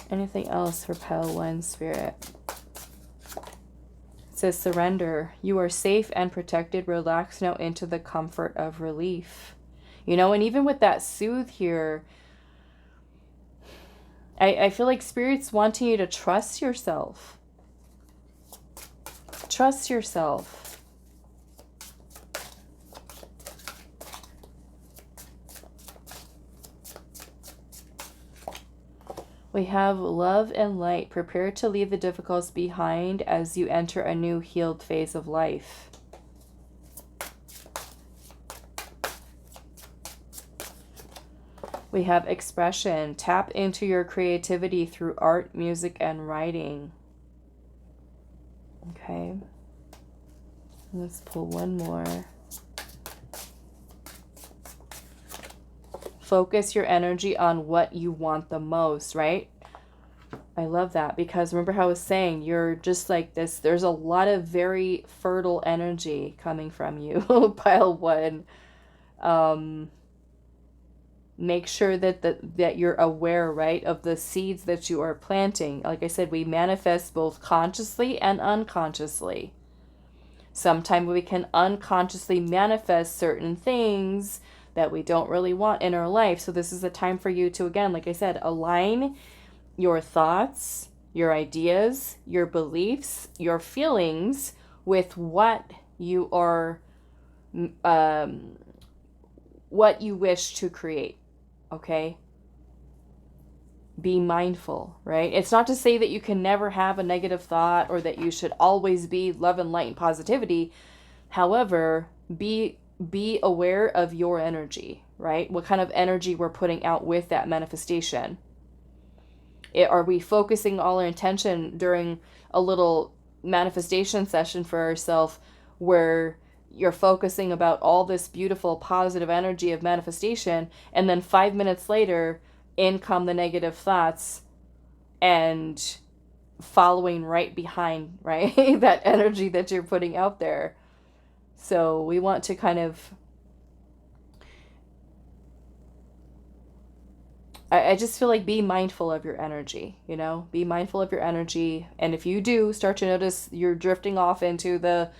Anything else for pile 1, Spirit? It says surrender. You are safe and protected. Relax now into the comfort of relief. You know, and even with that soothe here, I feel like Spirit's wanting you to trust yourself. Trust yourself. We have love and light. Prepare to leave the difficulties behind as you enter a new healed phase of life. We have expression. Tap into your creativity through art, music, and writing. Okay. Let's pull one more. Focus your energy on what you want the most, right? I love that, because remember how I was saying, you're just like this. There's a lot of very fertile energy coming from you, pile 1. Make sure that you're aware, right, of the seeds that you are planting. Like I said, we manifest both consciously and unconsciously. Sometimes we can unconsciously manifest certain things that we don't really want in our life. So this is a time for you to, again, like I said, align your thoughts, your ideas, your beliefs, your feelings with what you are, what you wish to create. Okay? be mindful, right? It's not to say that you can never have a negative thought or that you should always be love and light and positivity. However, be aware of your energy, right? What kind of energy we're putting out with that manifestation. Are we focusing all our intention during a little manifestation session for ourselves where you're focusing about all this beautiful positive energy of manifestation, and then 5 minutes later in come the negative thoughts and following right behind, right? That energy that you're putting out there. So we want to kind of, I just feel like be mindful of your energy, you know, be mindful of your energy. And if you do start to notice you're drifting off into the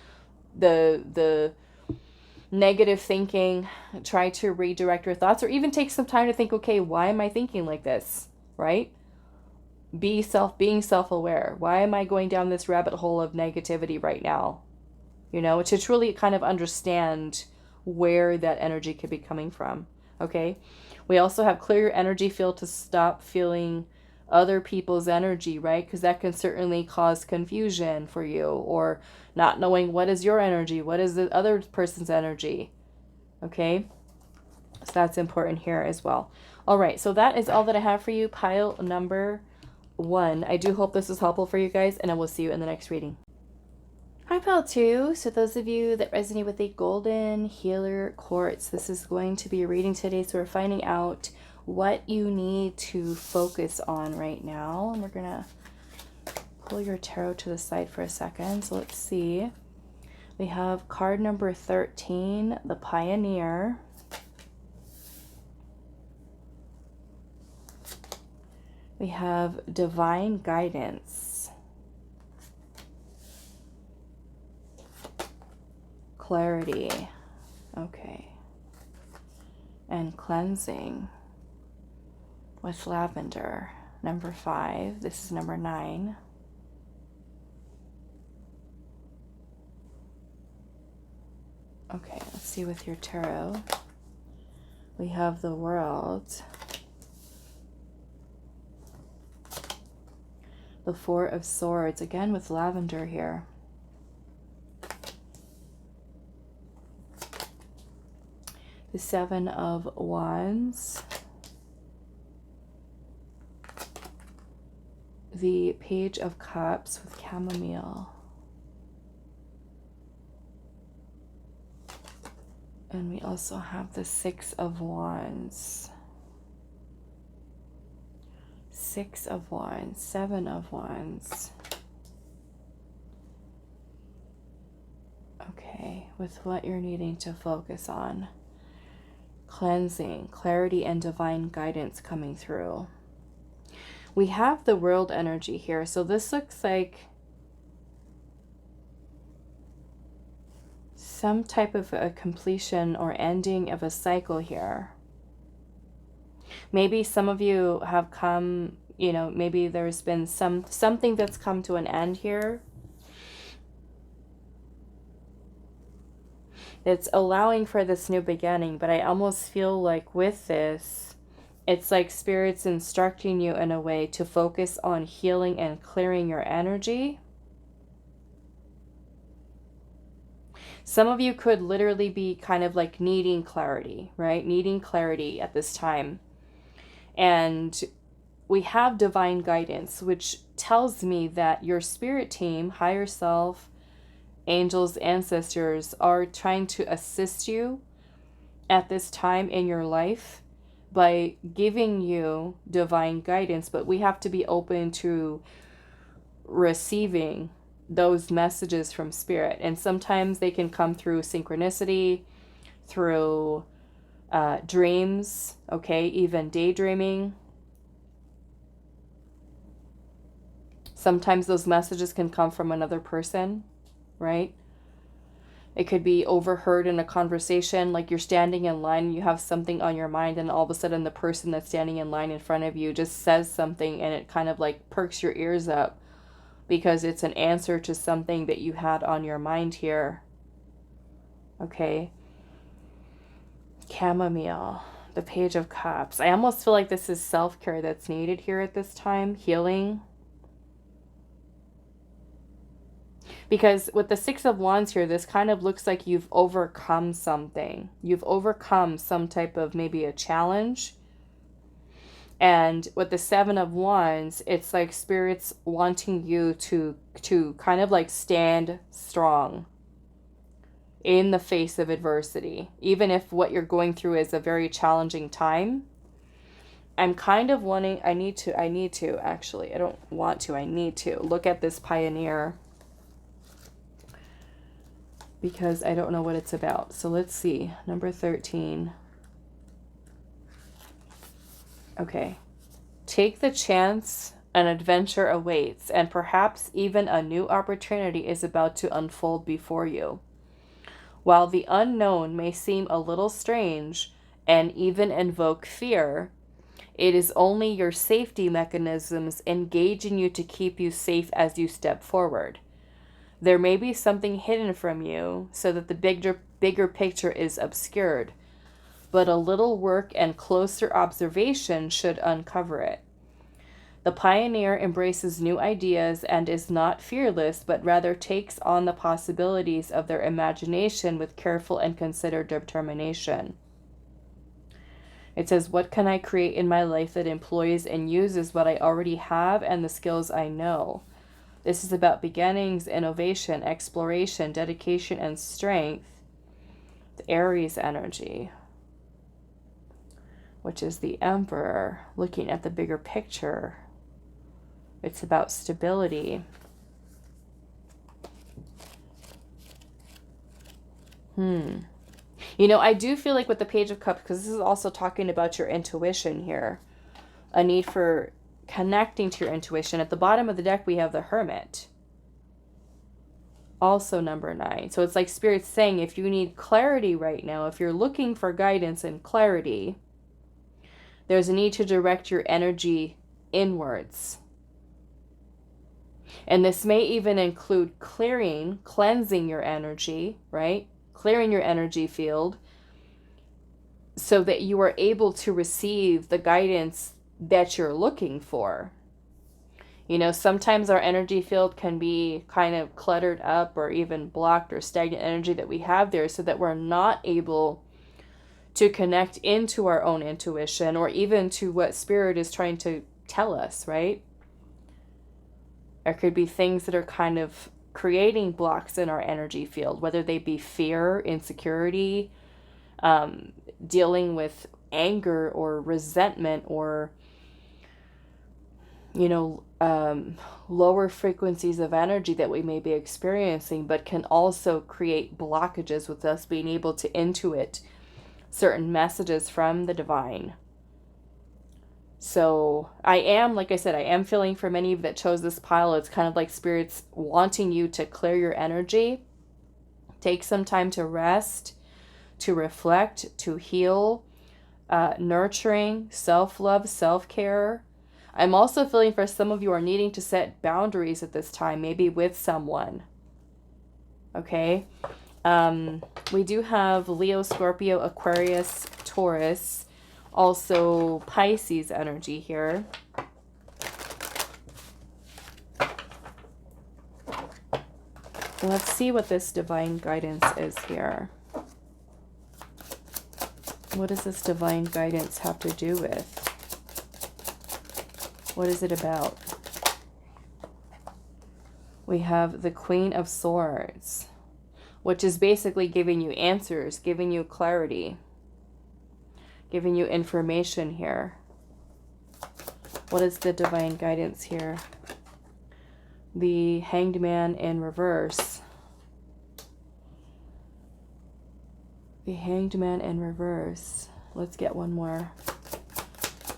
negative thinking, try to redirect your thoughts, or even take some time to think, okay, why am I thinking like this, right? Being self-aware. Why am I going down this rabbit hole of negativity right now? You know, to truly kind of understand where that energy could be coming from, okay? We also have clear your energy field to stop feeling other people's energy, right? Because that can certainly cause confusion for you, or not knowing what is your energy, what is the other person's energy, okay? So that's important here as well. All right, so that is all that I have for you, pile number 1. I do hope this is helpful for you guys, and I will see you in the next reading. Hi, pile 2. So those of you that resonate with the golden healer quartz, this is going to be a reading today. So we're finding out what you need to focus on right now. And we're going to pull your tarot to the side for a second. So let's see. We have card number 13, the Pioneer. We have Divine Guidance. Clarity. Okay. And Cleansing with Lavender. Number 5. This is number 9. Okay, let's see with your tarot. We have the World. The 4 of Swords, again with lavender here. The 7 of Wands. The Page of Cups with chamomile. And we also have the 6 of Wands. 6 of Wands, 7 of Wands. Okay, with what you're needing to focus on. Cleansing, clarity, and divine guidance coming through. We have the World energy here. So this looks like some type of a completion or ending of a cycle here. Maybe some of you have come, you know, maybe there's been something that's come to an end here. It's allowing for this new beginning, but I almost feel like with this, it's like Spirit's instructing you in a way to focus on healing and clearing your energy. Some of you could literally be kind of like needing clarity, right? Needing clarity at this time. And we have divine guidance, which tells me that your spirit team, higher self, angels, ancestors, are trying to assist you at this time in your life by giving you divine guidance. But we have to be open to receiving those messages from Spirit. And sometimes they can come through synchronicity, through dreams, okay, even daydreaming. Sometimes those messages can come from another person, right? It could be overheard in a conversation, like you're standing in line and you have something on your mind, and all of a sudden the person that's standing in line in front of you just says something, and it kind of like perks your ears up because it's an answer to something that you had on your mind here. Okay. Chamomile. The Page of Cups. I almost feel like this is self-care that's needed here at this time. Healing. Because with the Six of Wands here, this kind of looks like you've overcome something. You've overcome some type of maybe a challenge. And with the Seven of Wands, it's like Spirit's wanting you to kind of like stand strong in the face of adversity. Even if what you're going through is a very challenging time. I'm kind of wanting, I need to actually, I don't want to, I need to look at this Pioneer. Because I don't know what it's about. So let's see. Number 13. Okay. Take the chance, an adventure awaits, and perhaps even a new opportunity is about to unfold before you. While the unknown may seem a little strange and even invoke fear, it is only your safety mechanisms engaging you to keep you safe as you step forward. There may be something hidden from you so that the bigger picture is obscured, but a little work and closer observation should uncover it. The pioneer embraces new ideas and is not fearless, but rather takes on the possibilities of their imagination with careful and considered determination. It says, what can I create in my life that employs and uses what I already have and the skills I know? This is about beginnings, innovation, exploration, dedication, and strength. The Aries energy, which is the Emperor, looking at the bigger picture. It's about stability. You know, I do feel like with the Page of Cups, because this is also talking about your intuition here, a need for connecting to your intuition. At the bottom of the deck, we have the Hermit. Also number 9. So it's like Spirit's saying, if you need clarity right now, if you're looking for guidance and clarity, there's a need to direct your energy inwards. And this may even include cleansing your energy, right? Clearing your energy field so that you are able to receive the guidance that you're looking for. You know, sometimes our energy field can be kind of cluttered up or even blocked or stagnant energy that we have there, so that we're not able to connect into our own intuition or even to what Spirit is trying to tell us, right? There could be things that are kind of creating blocks in our energy field, whether they be fear, insecurity, dealing with anger or resentment, or you know, lower frequencies of energy that we may be experiencing, but can also create blockages with us being able to intuit certain messages from the divine. So I am, like I said, I am feeling for many of you that chose this pile, it's kind of like Spirit's wanting you to clear your energy, take some time to rest, to reflect, to heal, nurturing, self-love, self-care. I'm also feeling for some of you are needing to set boundaries at this time, maybe with someone. Okay. We do have Leo, Scorpio, Aquarius, Taurus, also Pisces energy here. Let's see what this divine guidance is here. What does this divine guidance have to do with? What is it about? We have the Queen of Swords, which is basically giving you answers, giving you clarity, giving you information here. What is the divine guidance here? The Hanged Man in reverse. The Hanged Man in reverse. Let's get one more.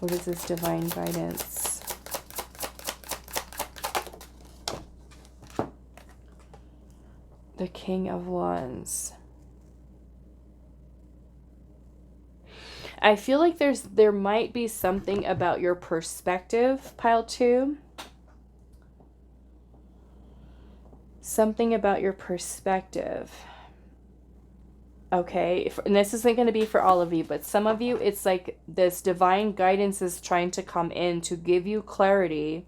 What is this divine guidance? The King of Wands. I feel like there might be something about your perspective, pile 2. Something about your perspective. Okay, and this isn't going to be for all of you, but some of you, it's like this divine guidance is trying to come in to give you clarity,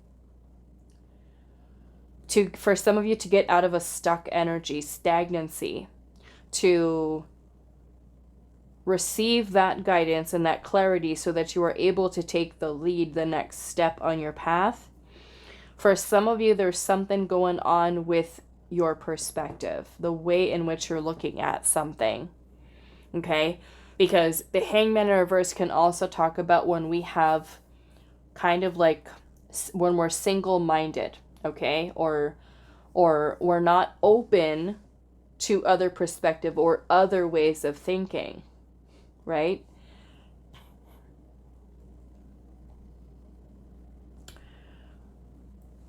for some of you to get out of a stuck energy, stagnancy, to receive that guidance and that clarity so that you are able to take the lead, the next step on your path. For some of you, there's something going on with your perspective, the way in which you're looking at something. Okay? Because the Hangman in reverse can also talk about when we have kind of like when we're single-minded, okay? Or we're not open to other perspective or other ways of thinking, right?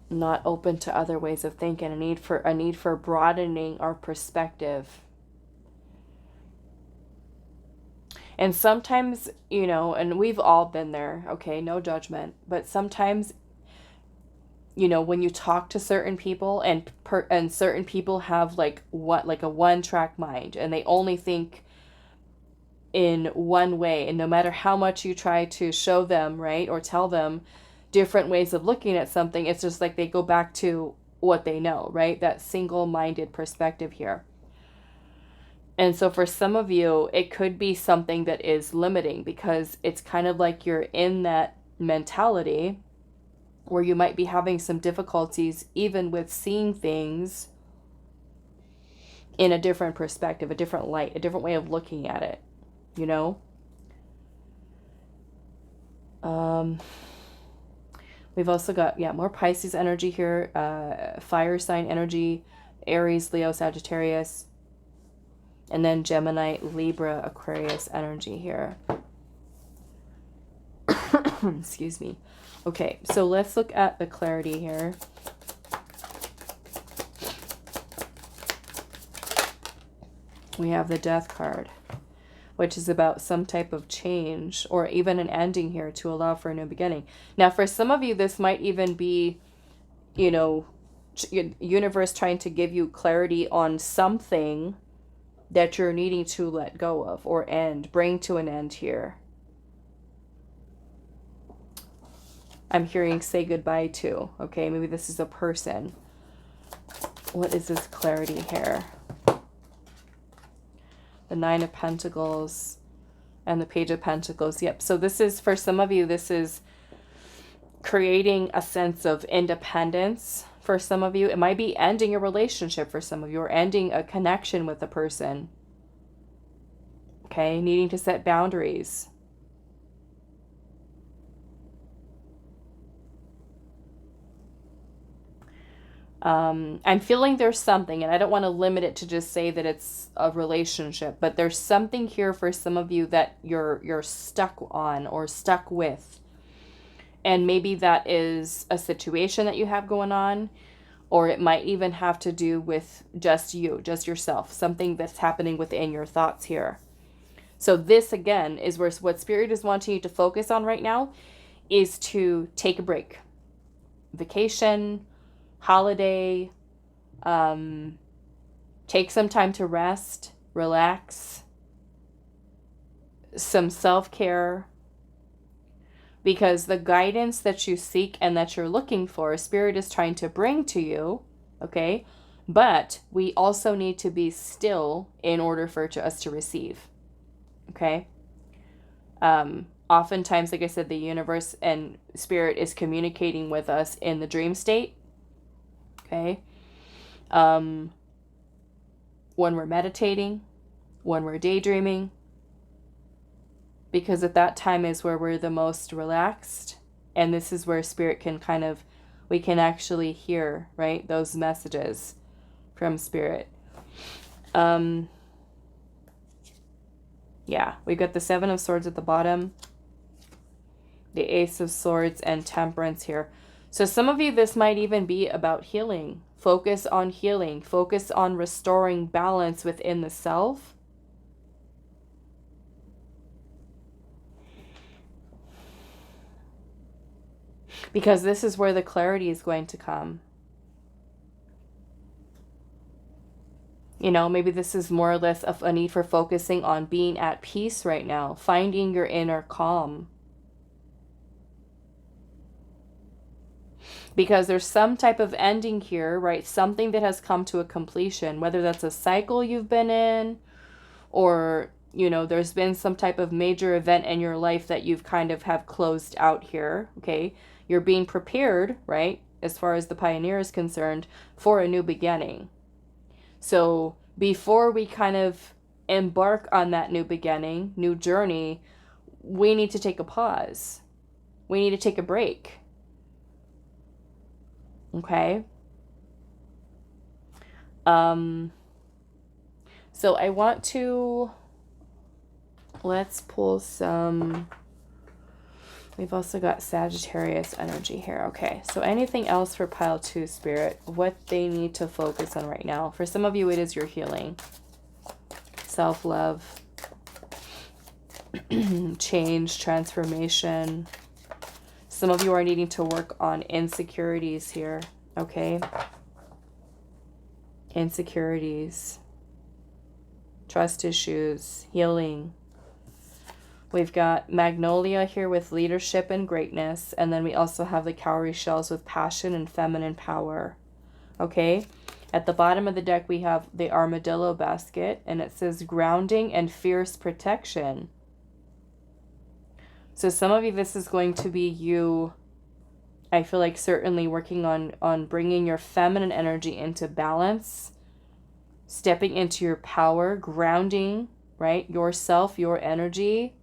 Not open to other ways of thinking, a need for broadening our perspective. And sometimes, you know, and we've all been there, okay, no judgment, but sometimes, you know, when you talk to certain people and certain people have like a one-track mind, and they only think in one way, and no matter how much you try to show them, right, or tell them different ways of looking at something, it's just like they go back to what they know, right? That single-minded perspective here. And so for some of you, it could be something that is limiting, because it's kind of like you're in that mentality where you might be having some difficulties even with seeing things in a different perspective, a different light, a different way of looking at it, you know? We've also got, more Pisces energy here, fire sign energy, Aries, Leo, Sagittarius, and then Gemini, Libra, Aquarius energy here. Excuse me. Okay, so let's look at the clarity here. We have the Death card, which is about some type of change or even an ending here to allow for a new beginning. Now, for some of you, this might even be, you know, universe trying to give you clarity on something that you're needing to let go of or bring to an end here. I'm hearing say goodbye to. Okay, maybe this is a person. What is this clarity here? The Nine of Pentacles and the Page of Pentacles. Yep, so this is, for some of you, this is creating a sense of independence. For some of you, it might be ending a relationship for some of you, or ending a connection with a person. Okay, needing to set boundaries. I'm feeling there's something, and I don't want to limit it to just say that it's a relationship, but there's something here for some of you that you're stuck on or stuck with. And maybe that is a situation that you have going on, or it might even have to do with just you, just yourself, something that's happening within your thoughts here. So this, again, is where what Spirit is wanting you to focus on right now is to take a break. Vacation, holiday, take some time to rest, relax, some self-care, because the guidance that you seek and that you're looking for, Spirit is trying to bring to you, okay? But we also need to be still in order for us to receive, okay? Oftentimes, like I said, the universe and Spirit is communicating with us in the dream state, okay? When we're meditating, when we're daydreaming, because at that time is where we're the most relaxed, and this is where Spirit can we can actually hear, right, those messages from Spirit. Yeah, we've got the Seven of Swords at the bottom, the Ace of Swords, and Temperance here. So some of you, this might even be about healing. Focus on healing. Focus on restoring balance within the self. Because this is where the clarity is going to come. You know, maybe this is more or less of a need for focusing on being at peace right now, finding your inner calm. Because there's some type of ending here, right? Something that has come to a completion, whether that's a cycle you've been in, or, you know, there's been some type of major event in your life that you've kind of have closed out here, okay? You're being prepared, right, as far as the pioneer is concerned, for a new beginning. So before we kind of embark on that new beginning, new journey, we need to take a pause. We need to take a break. Okay? So I want to, let's pull some, we've also got Sagittarius energy here. Okay, so anything else for pile 2, Spirit, what they need to focus on right now. For some of you, it is your healing, self-love, change, transformation. Some of you are needing to work on insecurities here, okay? Insecurities, trust issues, healing. We've got Magnolia here with leadership and greatness. And then we also have the cowrie shells with passion and feminine power. Okay. At the bottom of the deck, we have the armadillo basket. And it says grounding and fierce protection. So some of you, this is going to be you, I feel like, certainly working on bringing your feminine energy into balance. Stepping into your power. Grounding, right? Yourself, your energy.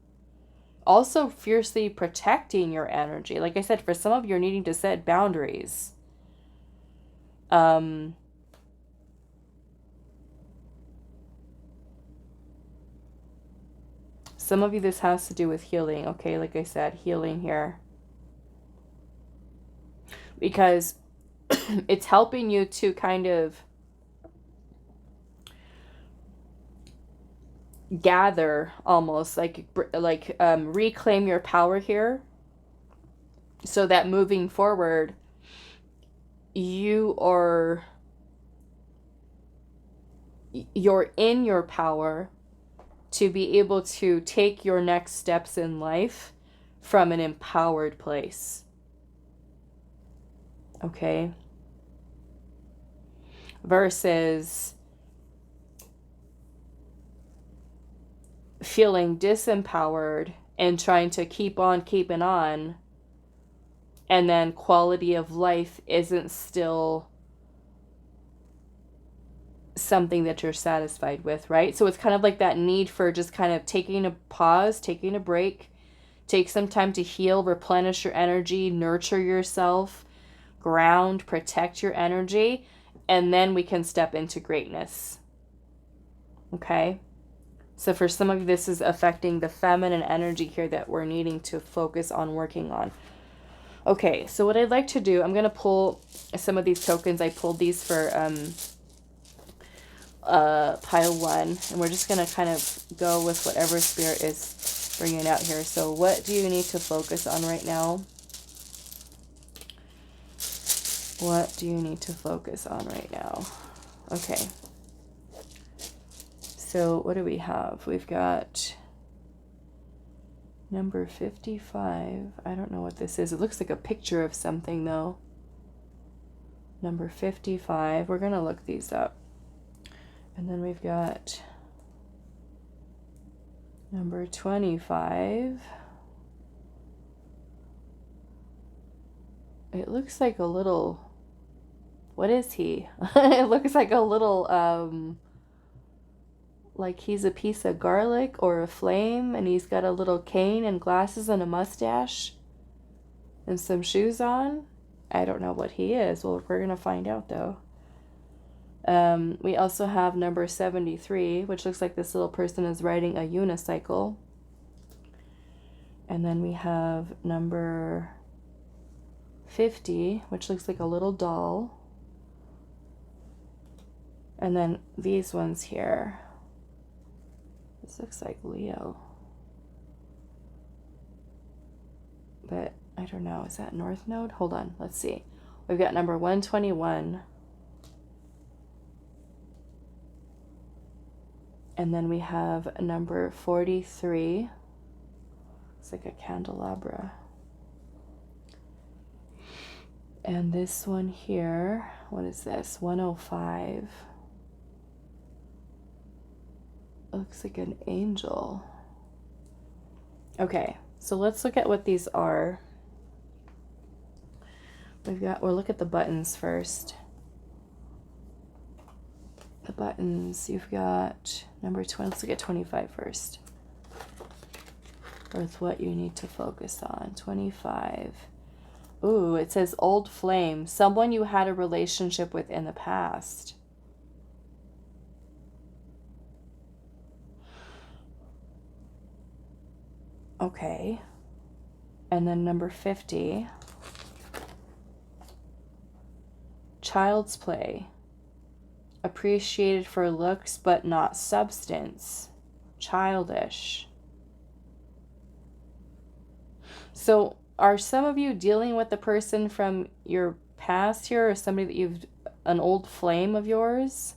Also fiercely protecting your energy. Like I said, for some of you, you're needing to set boundaries. Some of you, this has to do with healing. Okay, like I said, healing here. Because it's helping you to kind of gather, almost like reclaim your power here, so that moving forward you're in your power to be able to take your next steps in life from an empowered place. Okay? Versus feeling disempowered and trying to keep on keeping on, and then quality of life isn't still something that you're satisfied with, right? So it's kind of like that need for just kind of taking a pause, taking a break, take some time to heal, replenish your energy, nurture yourself, ground, protect your energy, and then we can step into greatness. Okay? So for some of you, this is affecting the feminine energy here that we're needing to focus on working on. Okay, so what I'd like to do, I'm going to pull some of these tokens. I pulled these for pile 1. And we're just going to kind of go with whatever spirit is bringing out here. So what do you need to focus on right now? What do you need to focus on right now? Okay. So what do we have? We've got number 55. I don't know what this is. It looks like a picture of something though. Number 55. We're going to look these up. And then we've got number 25. It looks like a little, what is he? It looks like a little, like he's a piece of garlic or a flame, and he's got a little cane and glasses and a mustache and some shoes on. I don't know what he is. Well, we're going to find out though. We also have number 73, which looks like this little person is riding a unicycle. And then we have number 50, which looks like a little doll. And then these ones here. This looks like Leo. But I don't know. Is that North Node? Hold on. Let's see. We've got number 121. And then we have number 43. It's like a candelabra. And this one here, what is this? 105. Looks like an angel. Okay, so let's look at what these are. We'll look at the buttons first. The buttons, you've got number 20. Let's look at 25 first. With what you need to focus on. 25. Ooh, it says old flame. Someone you had a relationship with in the past. Okay. And then number 50. Child's play. Appreciated for looks but not substance. Childish. So are some of you dealing with the person from your past here, or somebody that an old flame of yours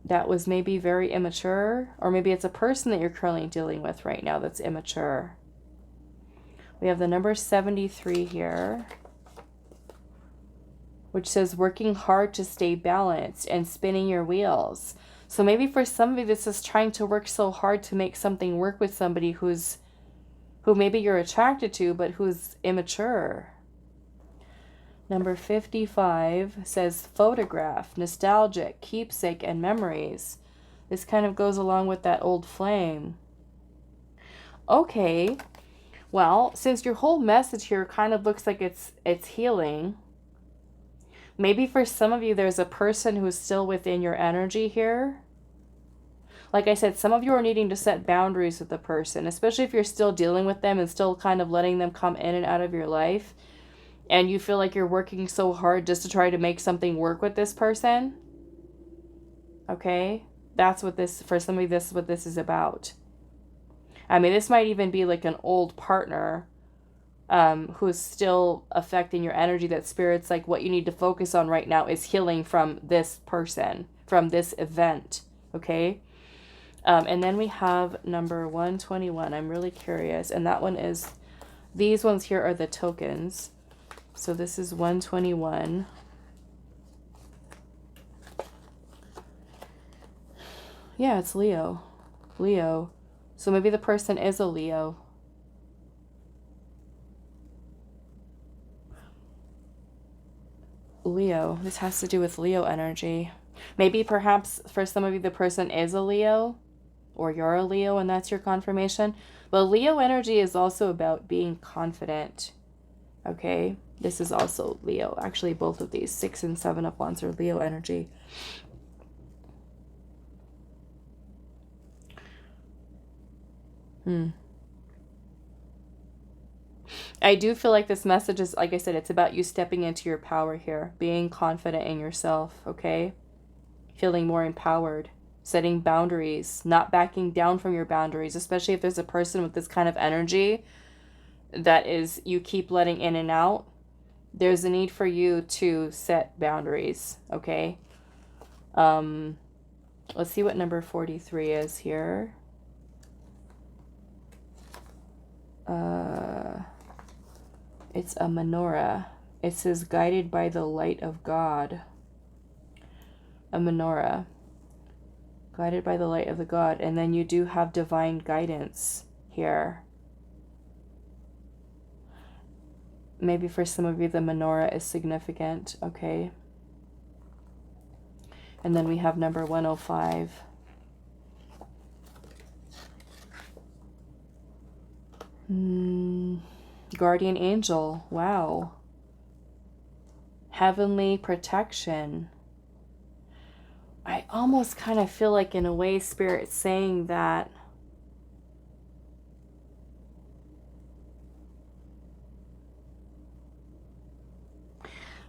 that was maybe very immature? Or maybe it's a person that you're currently dealing with right now that's immature. We have the number 73 here, which says working hard to stay balanced and spinning your wheels. So maybe for somebody this is trying to work so hard to make something work with somebody who maybe you're attracted to, but who's immature. Number 55 says photograph, nostalgic, keepsake, and memories. This kind of goes along with that old flame. Okay, well, since your whole message here kind of looks like it's healing, maybe for some of you there's a person who's still within your energy here. Like I said, some of you are needing to set boundaries with the person, especially if you're still dealing with them and still kind of letting them come in and out of your life. And you feel like you're working so hard just to try to make something work with this person. Okay? That's what for some of you, this is what this is about. I mean, this might even be like an old partner who's still affecting your energy. That Spirit's like, what you need to focus on right now is healing from this person, from this event. Okay? And then we have number 121. I'm really curious. And that one is, these ones here are the tokens. So this is 121. Yeah, it's Leo. Leo. So maybe the person is a Leo. Leo. This has to do with Leo energy. Maybe perhaps for some of you the person is a Leo. Or you're a Leo and that's your confirmation. But Leo energy is also about being confident. Okay? This is also Leo. Actually, both of these, 6 and 7 of Wands, are Leo energy. I do feel like this message is, like I said, it's about you stepping into your power here. Being confident in yourself, okay? Feeling more empowered. Setting boundaries, not backing down from your boundaries, especially if there's a person with this kind of energy that is, you keep letting in and out. There's a need for you to set boundaries, okay? Let's see what number 43 is here. It's a menorah. It says guided by the light of God. A menorah. Guided by the light of the God. And then you do have divine guidance here. Maybe for some of you the menorah is significant. Okay. And then we have number 105. Guardian angel. Wow. Heavenly protection. I almost kind of feel like in a way Spirit's saying that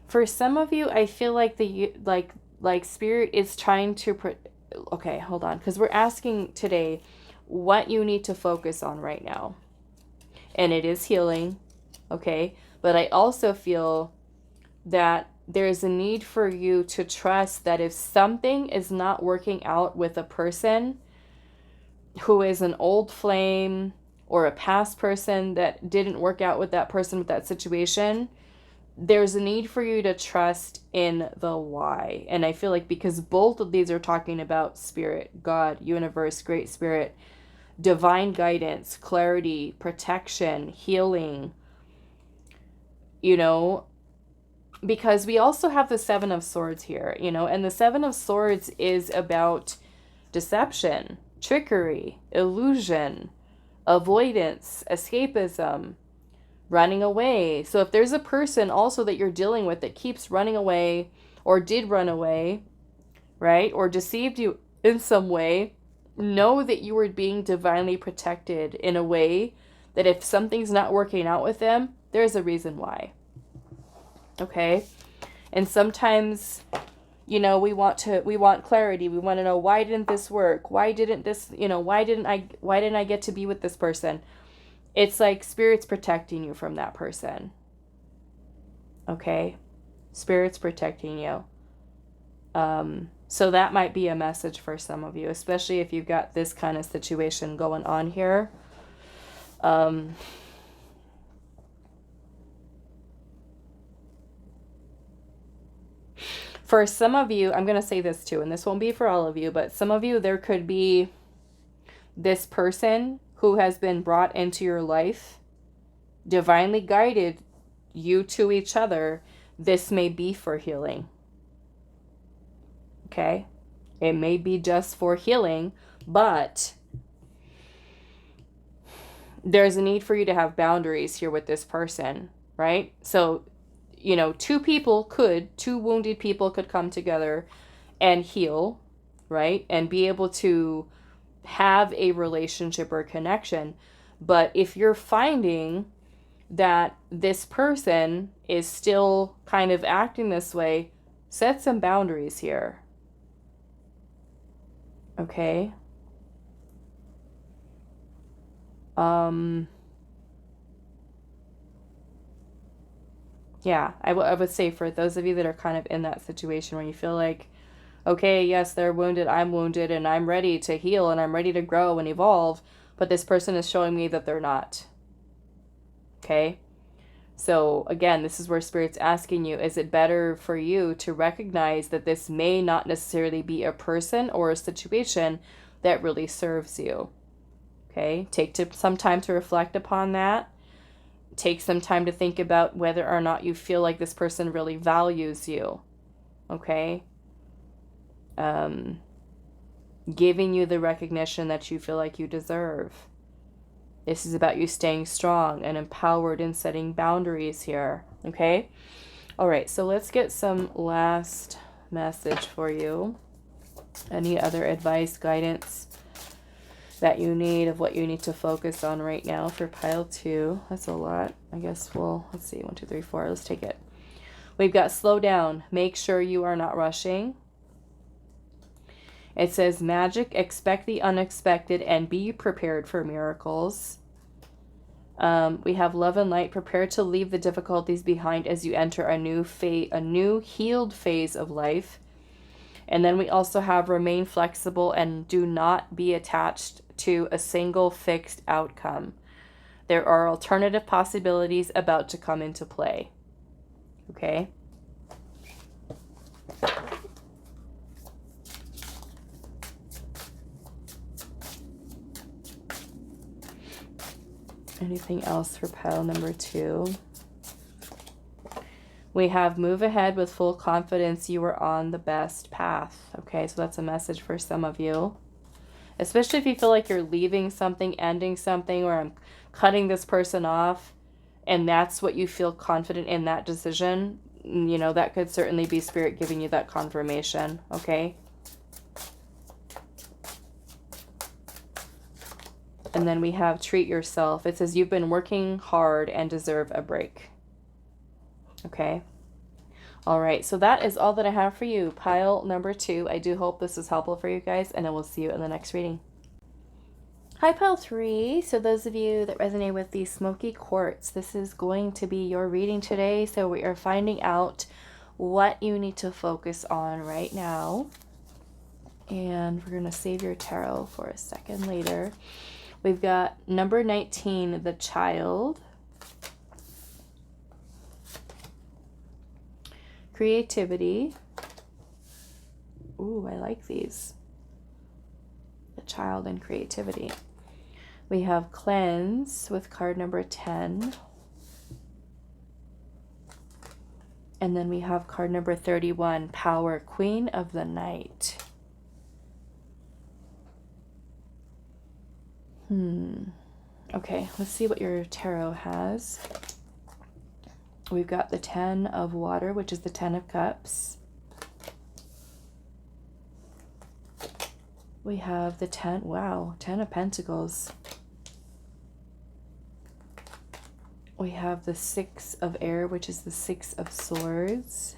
for some of you, I feel like like Spirit is trying to okay, hold on, because we're asking today what you need to focus on right now. And it is healing, okay? But I also feel that there's a need for you to trust that if something is not working out with a person who is an old flame or a past person that didn't work out with that person, with that situation, there's a need for you to trust in the why. And I feel like because both of these are talking about spirit, God, universe, great spirit, divine guidance, clarity, protection, healing, you know, because we also have the Seven of Swords here, you know, and the Seven of Swords is about deception, trickery, illusion, avoidance, escapism, running away. So if there's a person also that you're dealing with that keeps running away or did run away, right, or deceived you in some way, know that you are being divinely protected in a way that if something's not working out with them, there's a reason why. Okay? And sometimes, you know, we want clarity. We want to know, why didn't this work? Why didn't this, you know, why didn't I get to be with this person? It's like Spirit's protecting you from that person. Okay? Spirit's protecting you. So that might be a message for some of you, especially if you've got this kind of situation going on here. For some of you, I'm going to say this too, and this won't be for all of you, but some of you, there could be this person who has been brought into your life, divinely guided you to each other. This may be for healing. Okay? It may be just for healing, but there's a need for you to have boundaries here with this person, right? So, you know, two wounded people could come together and heal, right? And be able to have a relationship or connection. But if you're finding that this person is still kind of acting this way, set some boundaries here. Okay? Yeah, I would say for those of you that are kind of in that situation where you feel like, okay, yes, they're wounded, I'm wounded, and I'm ready to heal, and I'm ready to grow and evolve, but this person is showing me that they're not. Okay? So, again, this is where Spirit's asking you, is it better for you to recognize that this may not necessarily be a person or a situation that really serves you? Okay? Take some time to reflect upon that. Take some time to think about whether or not you feel like this person really values you. Okay? Giving you the recognition that you feel like you deserve. This is about you staying strong and empowered and setting boundaries here. Okay? All right, so let's get some last message for you. Any other advice, guidance that you need of what you need to focus on right now for pile 2? That's a lot. I guess let's see, 1, 2, 3, 4. Let's take it. We've got slow down. Make sure you are not rushing. It says magic, expect the unexpected, and be prepared for miracles. We have love and light. Prepare to leave the difficulties behind as you enter a new healed phase of life. And then we also have remain flexible and do not be attached to a single fixed outcome. There are alternative possibilities about to come into play. Okay? Anything else for pile number 2? We have move ahead with full confidence. You are on the best path. Okay, so that's a message for some of you. Especially if you feel like you're leaving something, ending something, or I'm cutting this person off, and that's what you feel confident in, that decision. You know, that could certainly be Spirit giving you that confirmation. Okay? And then we have treat yourself. It says you've been working hard and deserve a break. Okay. All right. So that is all that I have for you. Pile number 2. I do hope this is helpful for you guys, and I will see you in the next reading. Hi, pile 3. So those of you that resonate with the Smokey Quartz, this is going to be your reading today. So we are finding out what you need to focus on right now. And we're going to save your tarot for a second later. We've got number 19, the child. Creativity. Ooh, I like these. The child and creativity. We have cleanse with card number 10. And then we have card number 31, power, queen of the night. Okay, let's see what your tarot has. We've got the 10 of water, which is the 10 of cups. We have the 10, wow, 10 of pentacles. We have the 6 of air, which is the 6 of swords.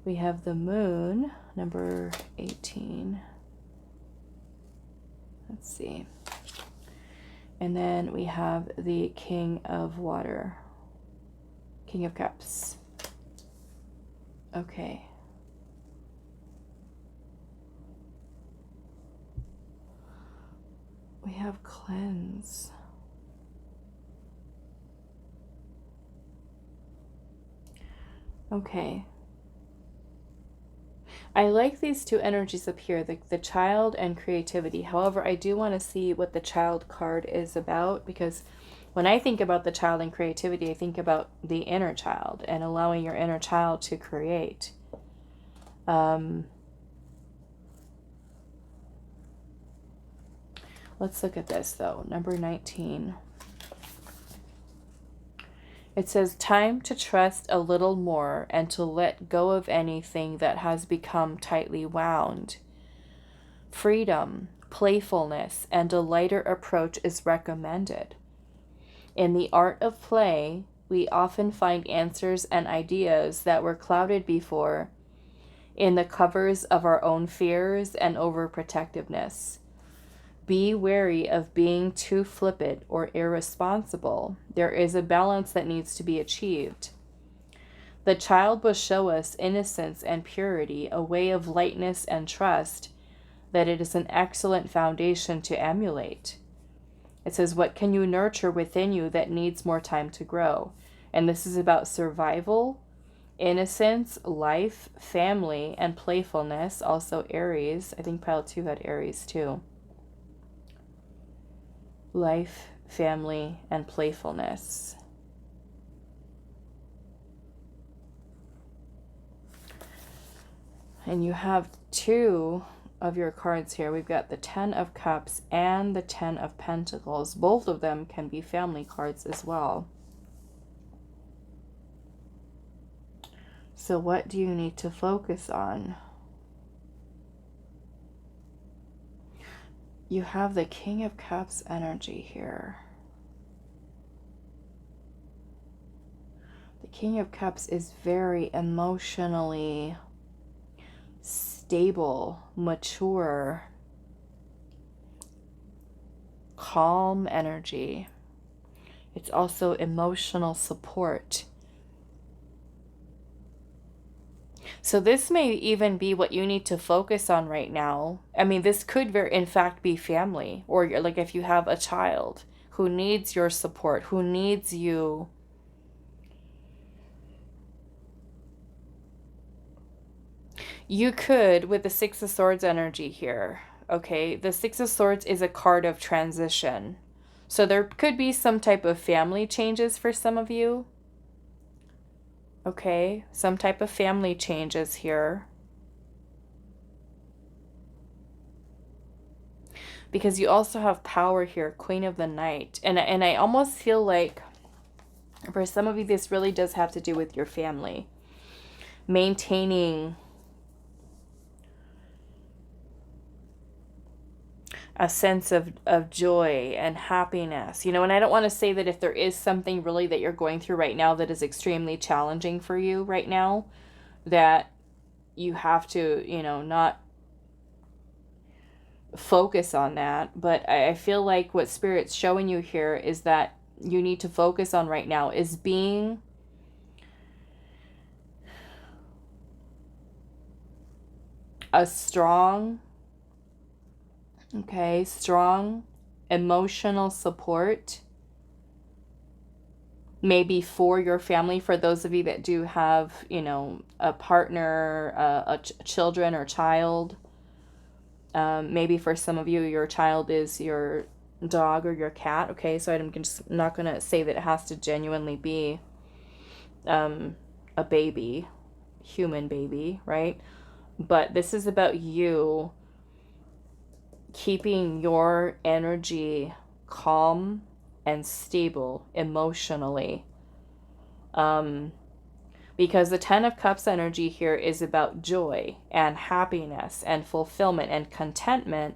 We have the moon, number 18. Let's see. And then we have the king of water, king of cups. Okay. We have cleanse. Okay. I like these two energies up here, the child and creativity. However, I do want to see what the child card is about, because when I think about the child and creativity, I think about the inner child and allowing your inner child to create. Let's look at this though. Number 19. It says, time to trust a little more and to let go of anything that has become tightly wound. Freedom, playfulness, and a lighter approach is recommended. In the art of play, we often find answers and ideas that were clouded before in the covers of our own fears and overprotectiveness. Be wary of being too flippant or irresponsible. There is a balance that needs to be achieved. The child will show us innocence and purity, a way of lightness and trust, that it is an excellent foundation to emulate. It says, what can you nurture within you that needs more time to grow? And this is about survival, innocence, life, family, and playfulness. Also Aries. I think pile 2 had Aries too. Life, family, and playfulness. And you have 2 of your cards here. We've got the 10 of Cups and the 10 of Pentacles. Both of them can be family cards as well. So what do you need to focus on? You have the King of Cups energy here. The King of Cups is very emotionally stable, mature, calm energy. It's also emotional support. So this may even be what you need to focus on right now. I mean, this could in fact be family, or like if you have a child who needs your support, who needs you. You could, with the 6 of Swords energy here, okay, the 6 of Swords is a card of transition. So there could be some type of family changes for some of you. Okay, some type of family changes here. Because you also have power here, Queen of the Night. And I almost feel like for some of you, this really does have to do with your family. Maintaining a sense of joy and happiness, you know. And I don't want to say that if there is something really that you're going through right now that is extremely challenging for you right now, that you have to, you know, not focus on that. But I feel like what Spirit's showing you here is that you need to focus on right now is being a strong, strong emotional support, maybe for your family, for those of you that do have, you know, a partner, children or child. Maybe for some of you, your child is your dog or your cat. Okay, so I'm just not going to say that it has to genuinely be a baby, human baby, right? But this is about you keeping your energy calm and stable emotionally. Because the Ten of Cups energy here is about joy and happiness and fulfillment and contentment.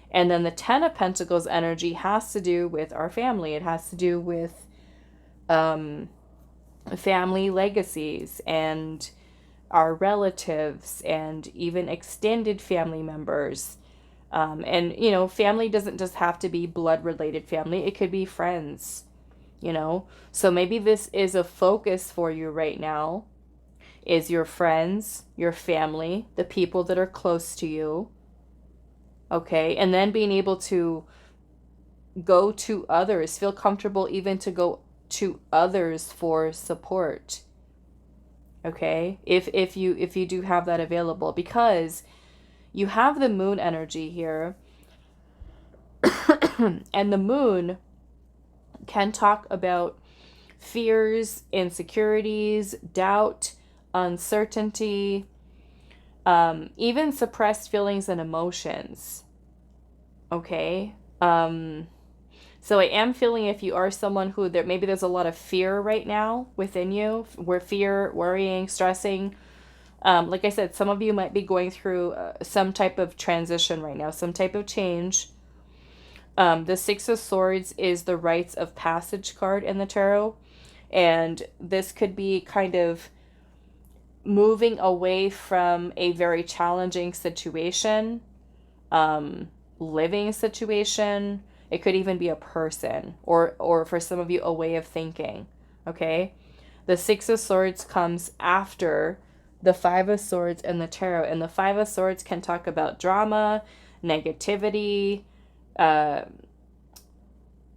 And then the Ten of Pentacles energy has to do with our family. It has to do with family legacies and our relatives and even extended family members. And, you know, family doesn't just have to be blood-related family. It could be friends, you know. So maybe this is a focus for you right now, is your friends, your family, the people that are close to you. Okay, and then being able to go to others, feel comfortable even to go to others for support. Okay, if you do have that available, because you have the moon energy here, and the moon can talk about fears, insecurities, doubt, uncertainty, even suppressed feelings and emotions. Okay. So I am feeling, if you are someone who maybe there's a lot of fear right now within you, where fear, worrying, stressing. Like I said, some of you might be going through some type of transition right now, some type of change. The Six of Swords is the rites of passage card in the tarot. And this could be kind of moving away from a very challenging situation, living situation. It could even be a person, or for some of you, a way of thinking. Okay? The Six of Swords comes after the Five of Swords and the tarot. And the Five of Swords can talk about drama, negativity,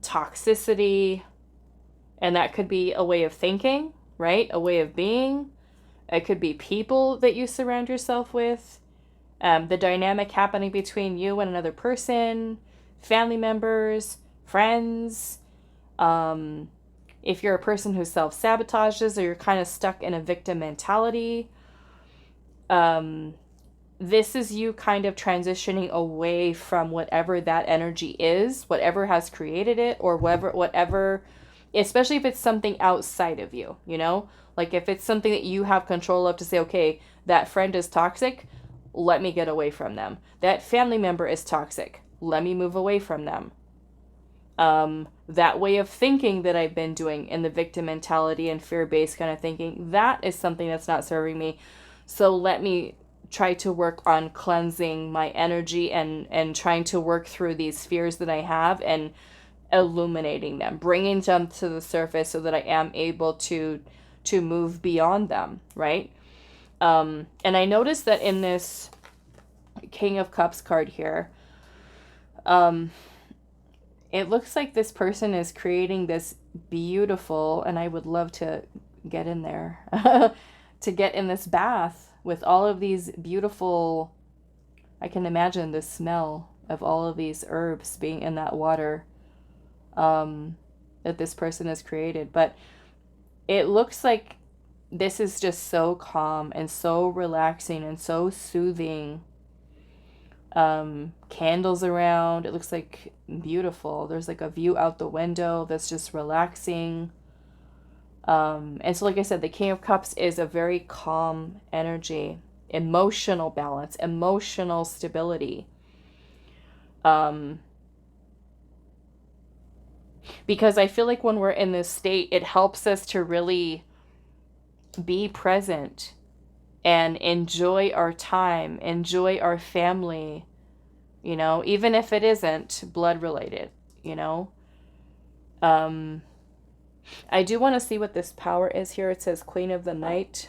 toxicity, and that could be a way of thinking, right? A way of being. It could be people that you surround yourself with, the dynamic happening between you and another person, family members, friends. If you're a person who self-sabotages, or you're kind of stuck in a victim mentality, this is you kind of transitioning away from whatever that energy is, whatever has created it, or whatever, especially if it's something outside of you, you know? Like if it's something that you have control of, to say, okay, that friend is toxic, let me get away from them. That family member is toxic, let me move away from them. That way of thinking that I've been doing in the victim mentality and fear-based kind of thinking, that is something that's not serving me. So let me try to work on cleansing my energy and trying to work through these fears that I have and illuminating them, bringing them to the surface so that I am able to move beyond them, right? And I noticed that in this King of Cups card here, it looks like this person is creating this beautiful, and I would love to get in there, to get in this bath with all of these beautiful, I can imagine the smell of all of these herbs being in that water that this person has created. But it looks like this is just so calm and so relaxing and so soothing. Candles around, it looks like beautiful. There's like a view out the window that's just relaxing. And so, like I said, the King of Cups is a very calm energy, emotional balance, emotional stability. Because I feel like when we're in this state, it helps us to really be present and enjoy our time, enjoy our family, you know, even if it isn't blood related, you know. I do want to see what this power is here. It says Queen of the Night.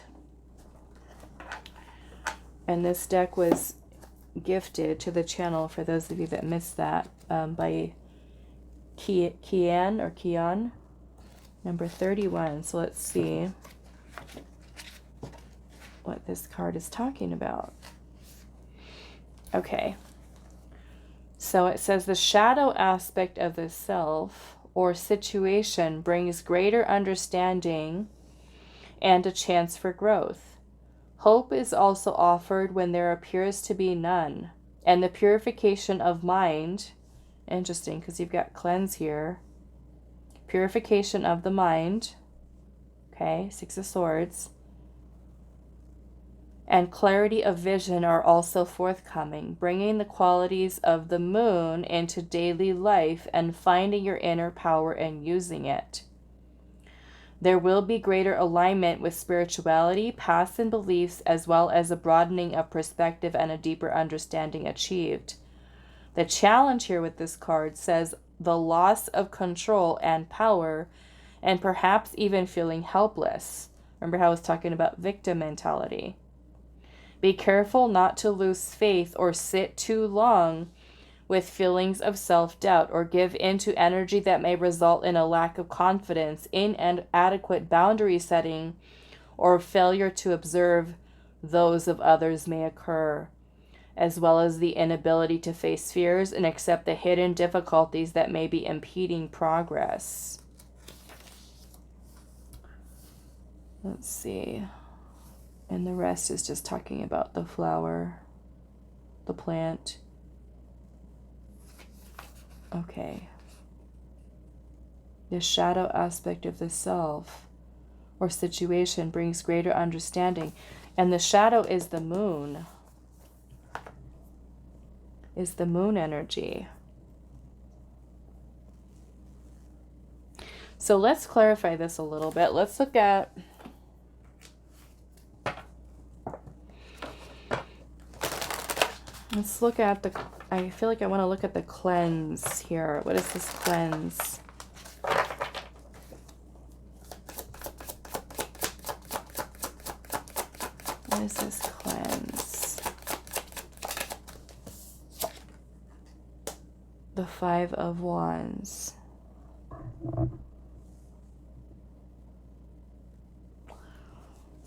And this deck was gifted to the channel, for those of you that missed that, by Kian, number 31. So let's see what this card is talking about. Okay. So it says the shadow aspect of the self or situation brings greater understanding and a chance for growth. Hope is also offered when there appears to be none. And the purification of mind, interesting because you've got cleanse here. Purification of the mind, okay, 6 of Swords, and clarity of vision are also forthcoming, bringing the qualities of the moon into daily life and finding your inner power and using it. There will be greater alignment with spirituality, past and beliefs, as well as a broadening of perspective and a deeper understanding achieved. The challenge here with this card says the loss of control and power, and perhaps even feeling helpless. Remember how I was talking about victim mentality? Be careful not to lose faith or sit too long with feelings of self-doubt or give into energy that may result in a lack of confidence, inadequate boundary setting, or failure to observe those of others may occur, as well as the inability to face fears and accept the hidden difficulties that may be impeding progress. Let's see. And the rest is just talking about the flower, the plant. Okay. The shadow aspect of the self or situation brings greater understanding. And the shadow is the moon. Is the moon energy. So let's clarify this a little bit. Let's look at the, I feel like I want to look at the cleanse here. What is this cleanse? What is this cleanse? The 5 of Wands.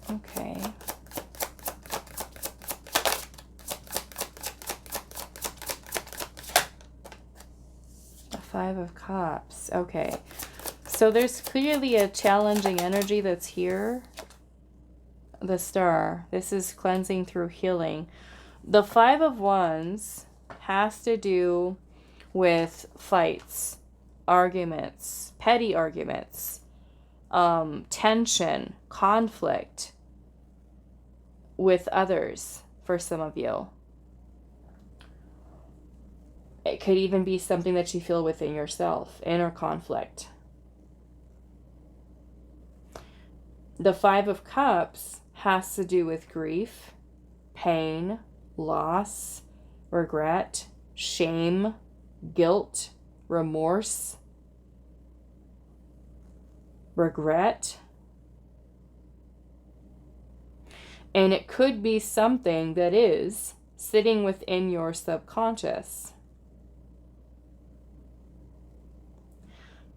Okay. The 5 of Cups. Okay. So there's clearly a challenging energy that's here. The Star. This is cleansing through healing. The 5 of Wands has to do with fights, arguments, petty arguments, tension, conflict with others for some of you. It could even be something that you feel within yourself, inner conflict. The 5 of Cups has to do with grief, pain, loss, regret, shame, guilt, remorse, regret. And it could be something that is sitting within your subconscious.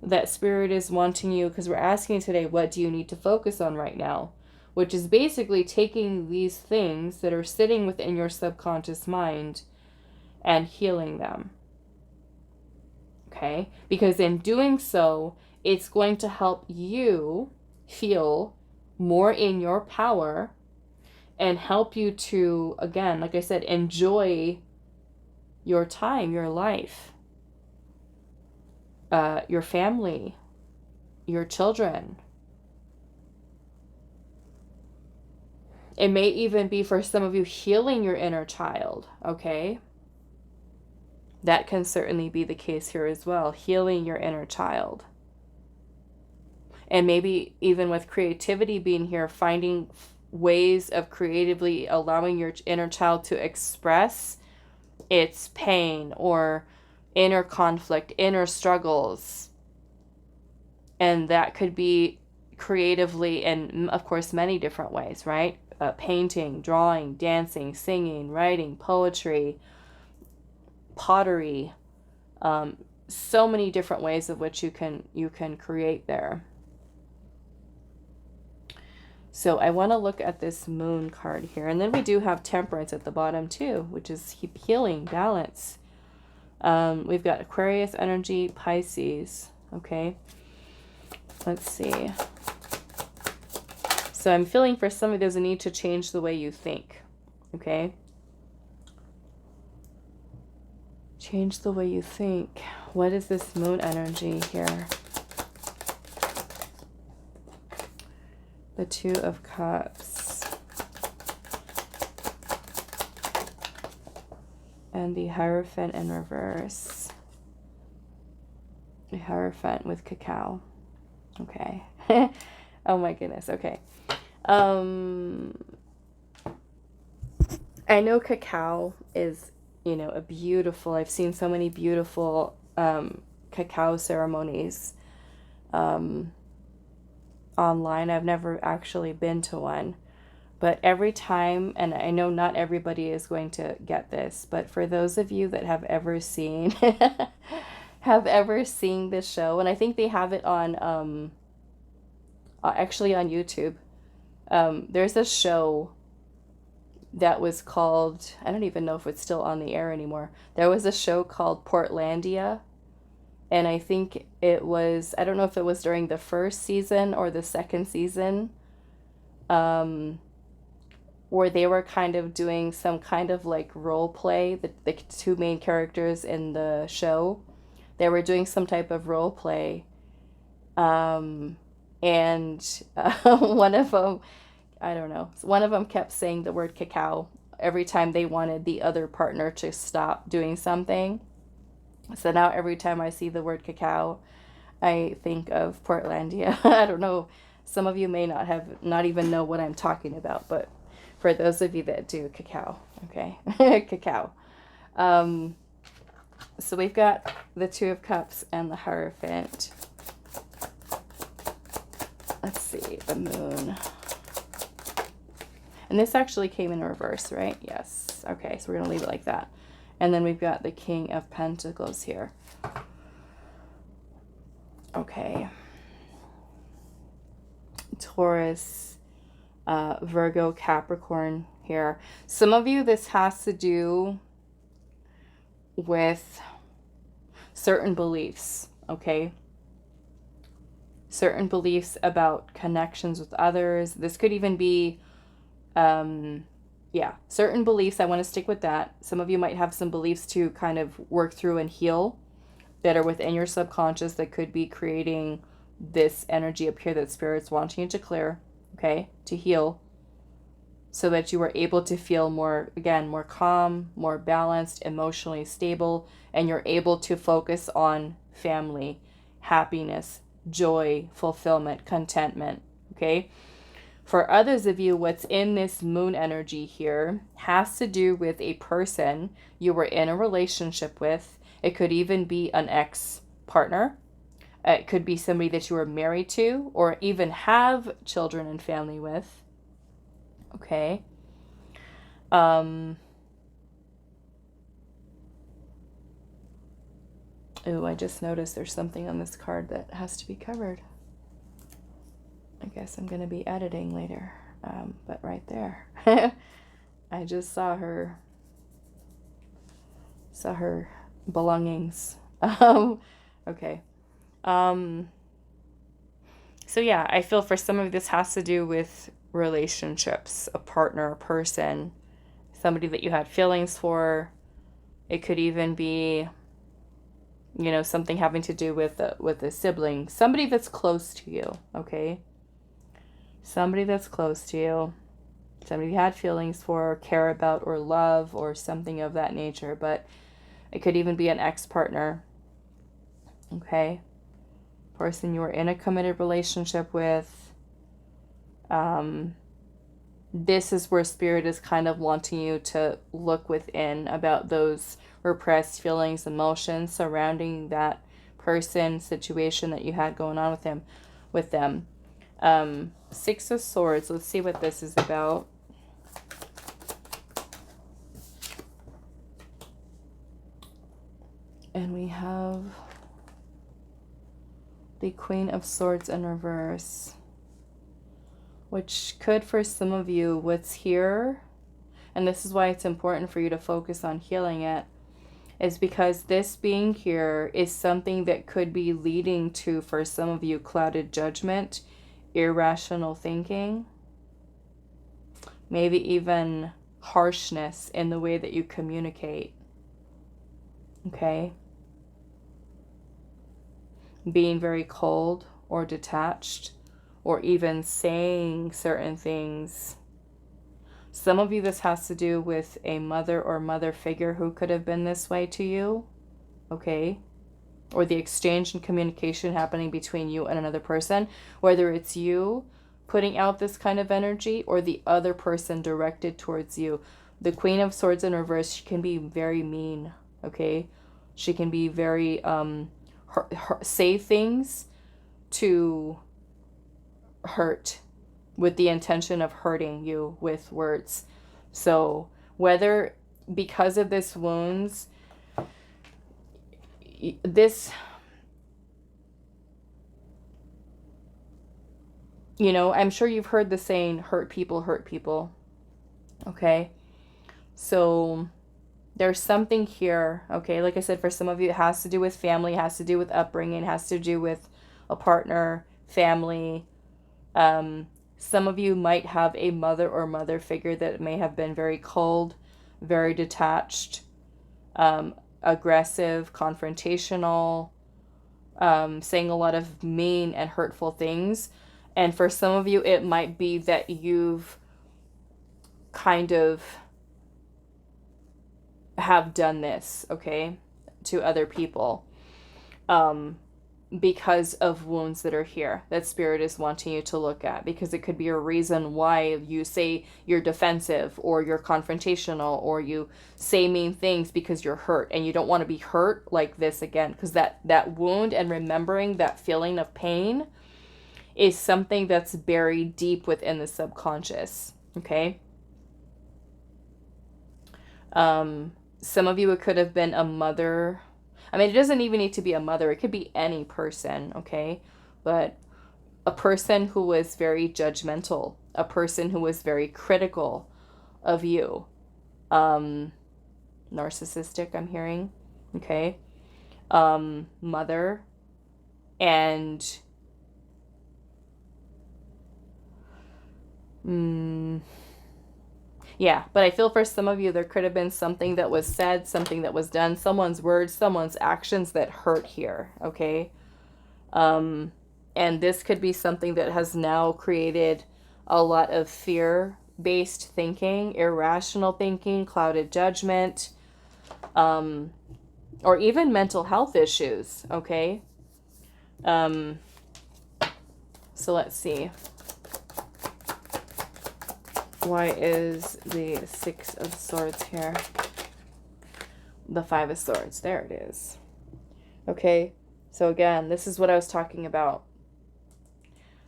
That Spirit is wanting you, because we're asking today, what do you need to focus on right now? Which is basically taking these things that are sitting within your subconscious mind and healing them. Okay? Because in doing so, it's going to help you feel more in your power and help you to, again, like I said, enjoy your time, your life, your family, your children. It may even be for some of you healing your inner child, okay? That can certainly be the case here as well, healing your inner child. And maybe even with creativity being here, finding ways of creatively allowing your inner child to express its pain or inner conflict, inner struggles. And that could be creatively in, of course, many different ways, right? painting, drawing, dancing, singing, writing, poetry, pottery, so many different ways of which you can create there. So I want to look at this moon card here. And then we do have temperance at the bottom too, which is healing, balance. We've got Aquarius energy, Pisces. Okay. Let's see. So I'm feeling for some of those a need to change the way you think. Okay. Change the way you think. What is this moon energy here? The Two of Cups. And the Hierophant in reverse. The Hierophant with cacao. Okay. Oh my goodness. Okay. I know cacao is, you know, a beautiful, I've seen so many beautiful cacao ceremonies online. I've never actually been to one, but every time, and I know not everybody is going to get this, but for those of you that have ever seen this show, and I think they have it on actually on YouTube. There's a show that was called, I don't even know if it's still on the air anymore. There was a show called Portlandia. And I think it was, I don't know if it was during the first season or the second season, where they were kind of doing some kind of like role play. The two main characters in the show, they were doing some type of role play. And one of them, I don't know, one of them kept saying the word cacao every time they wanted the other partner to stop doing something. So now every time I see the word cacao, I think of Portlandia. I don't know. Some of you may not even know what I'm talking about, but for those of you that do, cacao. Okay. Cacao. So we've got the Two of Cups and the Hierophant. Let's see, the Moon. And this actually came in reverse, right? Yes. Okay, so we're going to leave it like that. And then we've got the King of Pentacles here. Okay. Taurus, Virgo, Capricorn here. Some of you, this has to do with certain beliefs, okay? Certain beliefs about connections with others. This could even be yeah, certain beliefs. I want to stick with that. Some of you might have some beliefs to kind of work through and heal that are within your subconscious that could be creating this energy up here that Spirit's wanting you to clear, okay, to heal, so that you are able to feel more, again, more calm, more balanced, emotionally stable, and you're able to focus on family, happiness, joy, fulfillment, contentment, okay? For others of you, what's in this moon energy here has to do with a person you were in a relationship with. It could even be an ex-partner. It could be somebody that you were married to or even have children and family with. Okay. Oh, I just noticed there's something on this card that has to be covered. I guess I'm going to be editing later, but right there. I just saw her belongings. Okay. So yeah, I feel for some of this has to do with relationships, a partner, a person, somebody that you had feelings for. It could even be, you know, something having to do with a sibling, somebody that's close to you, okay? Somebody that's close to you, somebody you had feelings for, or care about, or love, or something of that nature. But it could even be an ex-partner, okay? Person you were in a committed relationship with. This is where Spirit is kind of wanting you to look within about those repressed feelings, emotions surrounding that person, situation that you had going on with them. Six of Swords. Let's see what this is about. And we have the Queen of Swords in reverse, which could, for some of you, what's here, and this is why it's important for you to focus on healing it, is because this being here is something that could be leading to, for some of you, clouded judgment, irrational thinking, maybe even harshness in the way that you communicate. Okay? Being very cold or detached, or even saying certain things. Some of you, this has to do with a mother or mother figure who could have been this way to you. Okay? Or the exchange and communication happening between you and another person, whether it's you putting out this kind of energy or the other person directed towards you. The Queen of Swords in reverse, she can be very mean. Okay? She can be very say things to hurt with the intention of hurting you with words. So whether because of this wounds, this, you know, I'm sure you've heard the saying, hurt people hurt people. Okay? So there's something here, okay? Like I said, for some of you, it has to do with family, has to do with upbringing, has to do with a partner, family. Some of you might have a mother or mother figure that may have been very cold, very detached, aggressive, confrontational, saying a lot of mean and hurtful things. And for some of you, it might be that you've kind of have done this, okay, to other people, because of wounds that are here that Spirit is wanting you to look at, because it could be a reason why you say you're defensive or you're confrontational or you say mean things because you're hurt and you don't want to be hurt like this again, because that wound and remembering that feeling of pain is something that's buried deep within the subconscious. Okay. Some of you, it could have been a mother. I mean, it doesn't even need to be a mother. It could be any person, okay? But a person who was very judgmental, a person who was very critical of you. Narcissistic, I'm hearing, okay? Mother. And yeah, but I feel for some of you, there could have been something that was said, something that was done, someone's words, someone's actions that hurt here, okay? And this could be something that has now created a lot of fear-based thinking, irrational thinking, clouded judgment, or even mental health issues, okay? So let's see. Why is the Six of Swords here? The Five of Swords. There it is. Okay. So again, this is what I was talking about.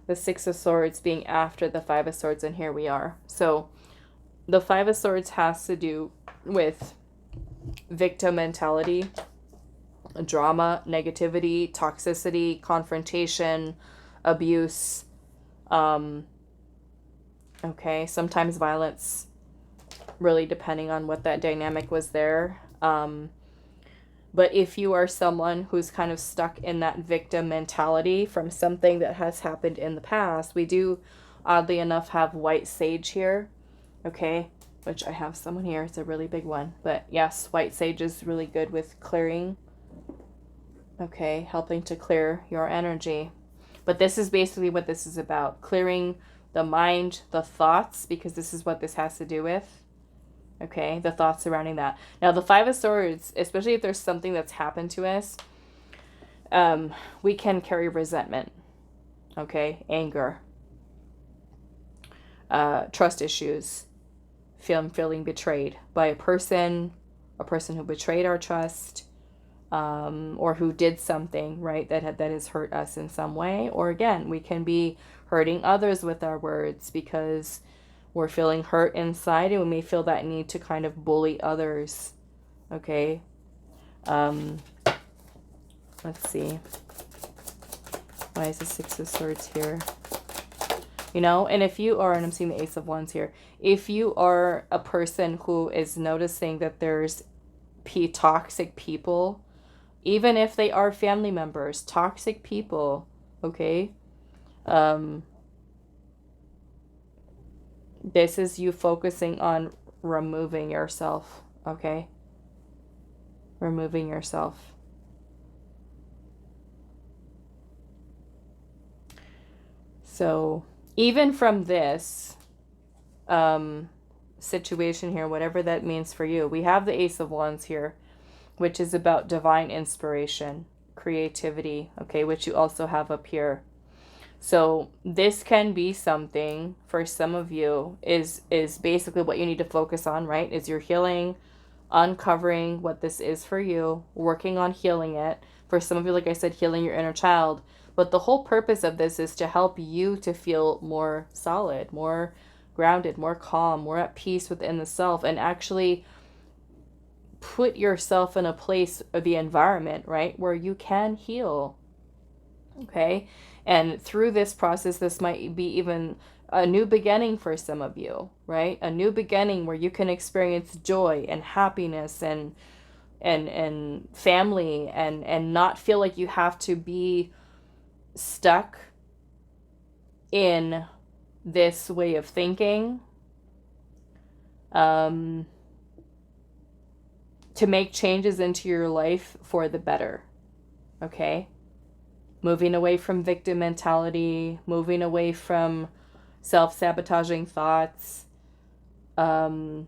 The Six of Swords being after the Five of Swords, and here we are. So the Five of Swords has to do with victim mentality, drama, negativity, toxicity, confrontation, abuse, okay, sometimes violence, really depending on what that dynamic was there. But if you are someone who's kind of stuck in that victim mentality from something that has happened in the past, we do, oddly enough, have white sage here, okay, which I have someone here. It's a really big one. But yes, white sage is really good with clearing, okay, helping to clear your energy. But this is basically what this is about, clearing the mind, the thoughts, because this is what this has to do with. Okay, the thoughts surrounding that. Now, the Five of Swords, especially if there's something that's happened to us, we can carry resentment. Okay, anger, trust issues, feeling betrayed by a person who betrayed our trust, or who did something, right, that has hurt us in some way. Or again, we can be hurting others with our words because we're feeling hurt inside and we may feel that need to kind of bully others, okay? Let's see. Why is the Six of Swords here? You know, and if you are, and I'm seeing the Ace of Wands here, if you are a person who is noticing that there's toxic people, even if they are family members, toxic people, okay? This is you focusing on removing yourself, okay? Removing yourself. So even from this situation here, whatever that means for you, we have the Ace of Wands here, which is about divine inspiration, creativity, okay, which you also have up here. So this can be something for some of you is basically what you need to focus on, right? Is your healing, uncovering what this is for you, working on healing it. For some of you, like I said, healing your inner child. But the whole purpose of this is to help you to feel more solid, more grounded, more calm, more at peace within the self, and actually put yourself in a place of the environment, right, where you can heal. Okay? And through this process, this might be even a new beginning for some of you, right? A new beginning where you can experience joy and happiness and family and not feel like you have to be stuck in this way of thinking. To make changes into your life for the better. Okay? Moving away from victim mentality, moving away from self-sabotaging thoughts, you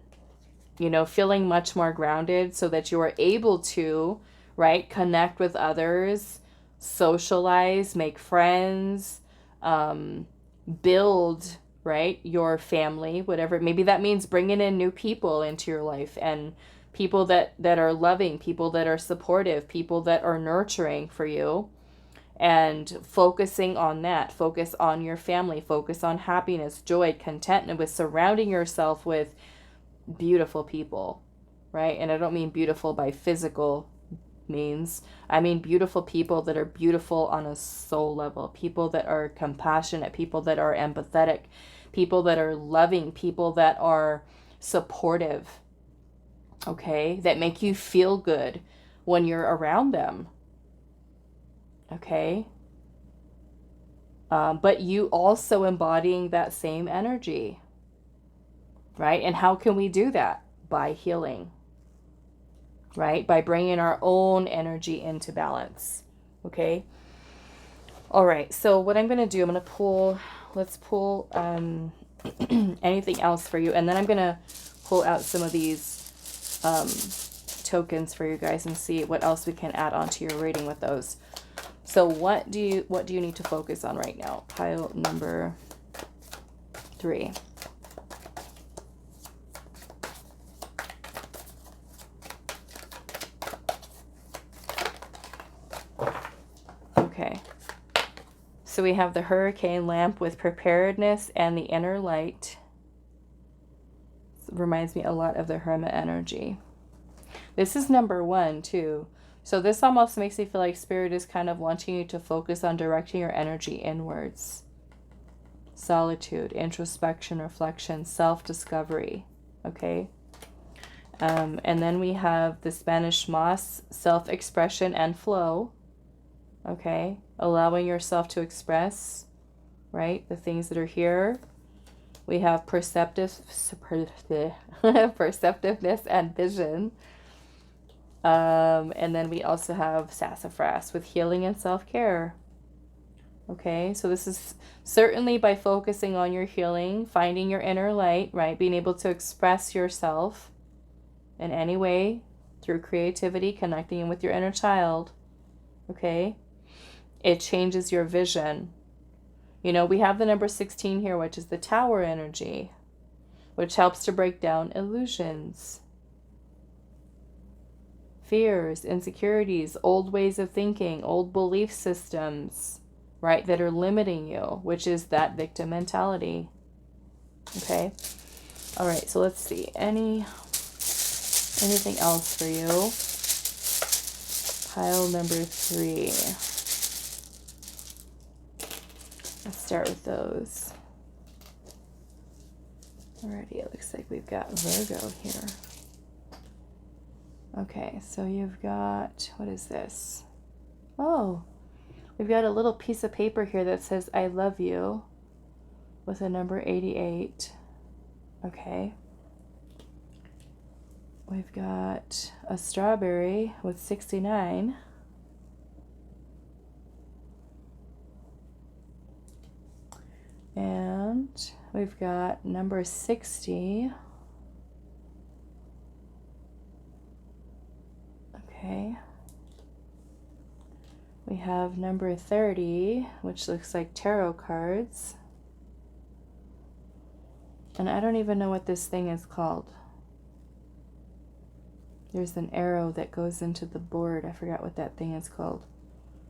know, feeling much more grounded so that you are able to, right, connect with others, socialize, make friends, build, right, your family, whatever. Maybe that means bringing in new people into your life, and people that are loving, people that are supportive, people that are nurturing for you. And focusing on that, focus on your family, focus on happiness, joy, contentment, with surrounding yourself with beautiful people, right? And I don't mean beautiful by physical means. I mean beautiful people that are beautiful on a soul level, people that are compassionate, people that are empathetic, people that are loving, people that are supportive, okay? That make you feel good when you're around them. Okay. But you also embodying that same energy, right? And how can we do that? By healing, right? By bringing our own energy into balance. Okay. All right. So what I'm going to do, I'm going to pull, let's pull anything else for you. And then I'm going to pull out some of these tokens for you guys and see what else we can add onto your reading with those. So what do you need to focus on right now? Pile number 3. Okay. So we have the hurricane lamp with preparedness and the inner light. It reminds me a lot of the hermit energy. This is number 1 too. So this almost makes me feel like Spirit is kind of wanting you to focus on directing your energy inwards. Solitude, introspection, reflection, self-discovery. Okay. And then we have the Spanish moss, self-expression and flow. Okay. Allowing yourself to express, right, the things that are here. We have perceptiveness and vision. And then we also have sassafras with healing and self-care. Okay, so this is certainly by focusing on your healing, finding your inner light, right? Being able to express yourself in any way through creativity, connecting with your inner child. Okay, it changes your vision. You know, we have the number 16 here, which is the tower energy, which helps to break down illusions, fears, insecurities, old ways of thinking, old belief systems, right, that are limiting you, which is that victim mentality. Okay. All right. So let's see. Anything else for you? Pile number 3. Let's start with those. Alrighty, it looks like we've got Virgo here. Okay, so you've got, what is this? Oh, we've got a little piece of paper here that says, I love you, with a number 88. Okay. We've got a strawberry with 69. And we've got number 60. Okay. We have number 30, which looks like tarot cards. And I don't even know what this thing is called. There's an arrow that goes into the board. I forgot what that thing is called.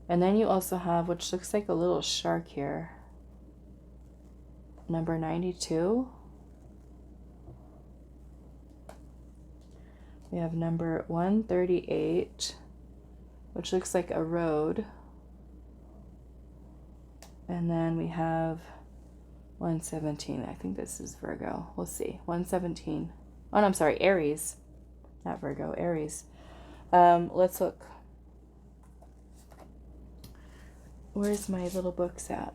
And then you also have, which looks like a little shark here, number 92. We have number 138, which looks like a road. And then we have 117. I think this is Virgo. We'll see. 117. Oh, no, I'm sorry. Aries. Not Virgo. Aries. Let's look. Where's my little books at?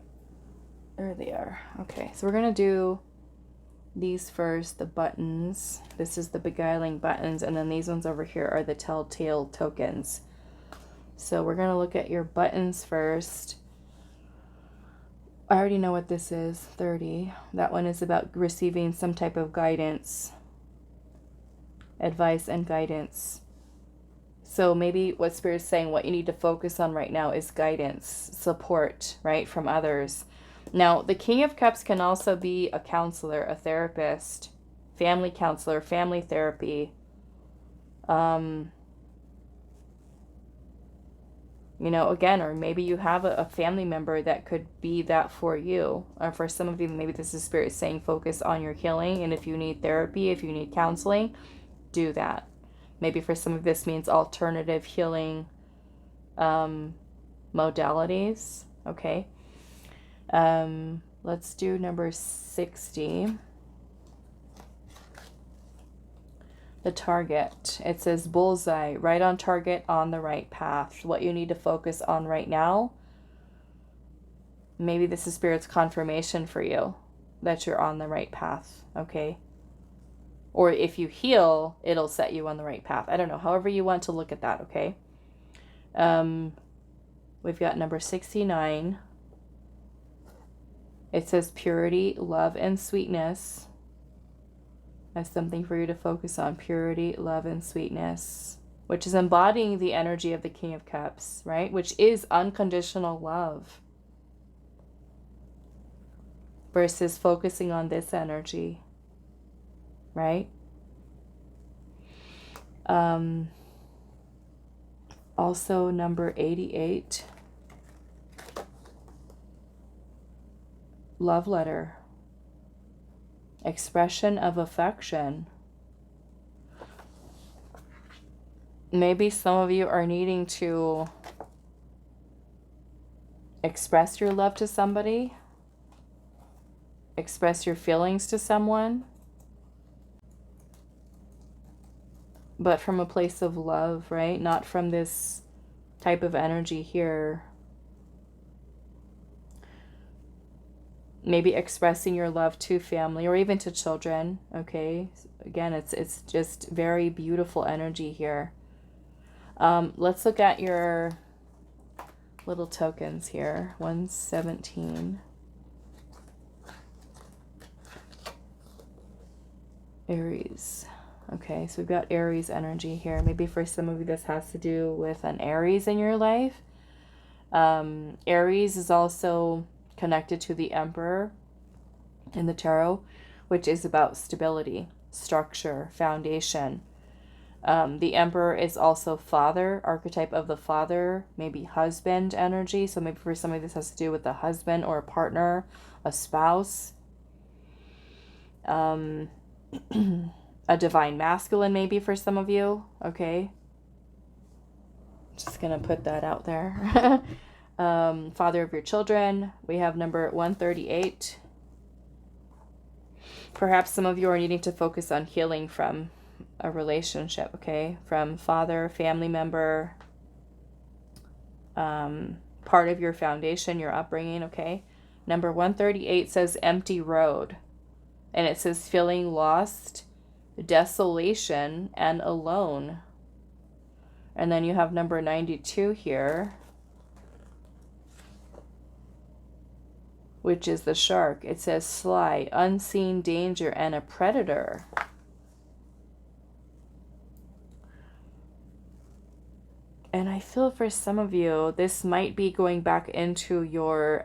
There they are. Okay, so we're going to do these first, the buttons. This is the beguiling buttons, and then these ones over here are the telltale tokens. So we're going to look at your buttons first. I already know what this is, 30. That one is about receiving some type of guidance, advice and guidance. So maybe what Spirit's saying, what you need to focus on right now is guidance, support, right, from others. Now, the King of Cups can also be a counselor, a therapist, family counselor, family therapy. You know, again, or maybe you have a family member that could be that for you. Or for some of you, maybe this is Spirit saying focus on your healing. And if you need therapy, if you need counseling, do that. Maybe for some of this means alternative healing modalities. Okay. Let's do number 60. The target. It says bullseye, right on target, on the right path. What you need to focus on right now. Maybe this is Spirit's confirmation for you that you're on the right path. Okay. Or if you heal, it'll set you on the right path. I don't know. However you want to look at that. Okay. We've got number 69. It says purity, love, and sweetness. That's something for you to focus on. Purity, love, and sweetness. Which is embodying the energy of the King of Cups, right? Which is unconditional love. Versus focusing on this energy. Right? Also number 88. Love letter. Expression of affection. Maybe some of you are needing to express your love to somebody. Express your feelings to someone. But from a place of love, right? Not from this type of energy here. Maybe expressing your love to family or even to children, okay? Again, it's just very beautiful energy here. Let's look at your little tokens here. 117. Aries. Okay, so we've got Aries energy here. Maybe for some of you this has to do with an Aries in your life. Aries is also connected to the Emperor in the tarot, which is about stability, structure, foundation. The Emperor is also father, archetype of the father, maybe husband energy. So maybe for some of this has to do with a husband or a partner, a spouse. A divine masculine maybe for some of you, okay? Just going to put that out there. Father of your children. We have number 138. Perhaps some of you are needing to focus on healing from a relationship, okay? From father, family member, part of your foundation, your upbringing, okay? Number 138 says empty road. And it says feeling lost, desolation, and alone. And then you have number 92 here, which is the shark. It says sly, unseen danger, and a predator. And I feel for some of you, this might be going back into your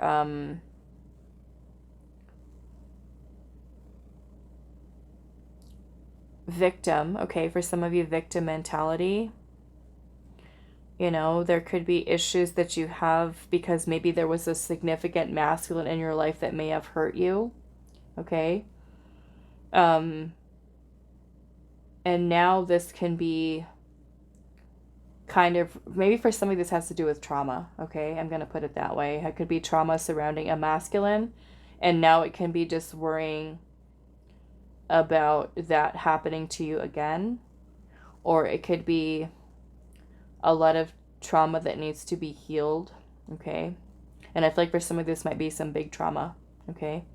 victim, okay? For some of you, victim mentality. You know, there could be issues that you have because maybe there was a significant masculine in your life that may have hurt you, okay? And now this can be kind of, maybe for some of you this has to do with trauma, okay? I'm going to put it that way. It could be trauma surrounding a masculine, and now it can be just worrying about that happening to you again. Or it could be a lot of trauma that needs to be healed, okay? And I feel like for some of this might be some big trauma, okay?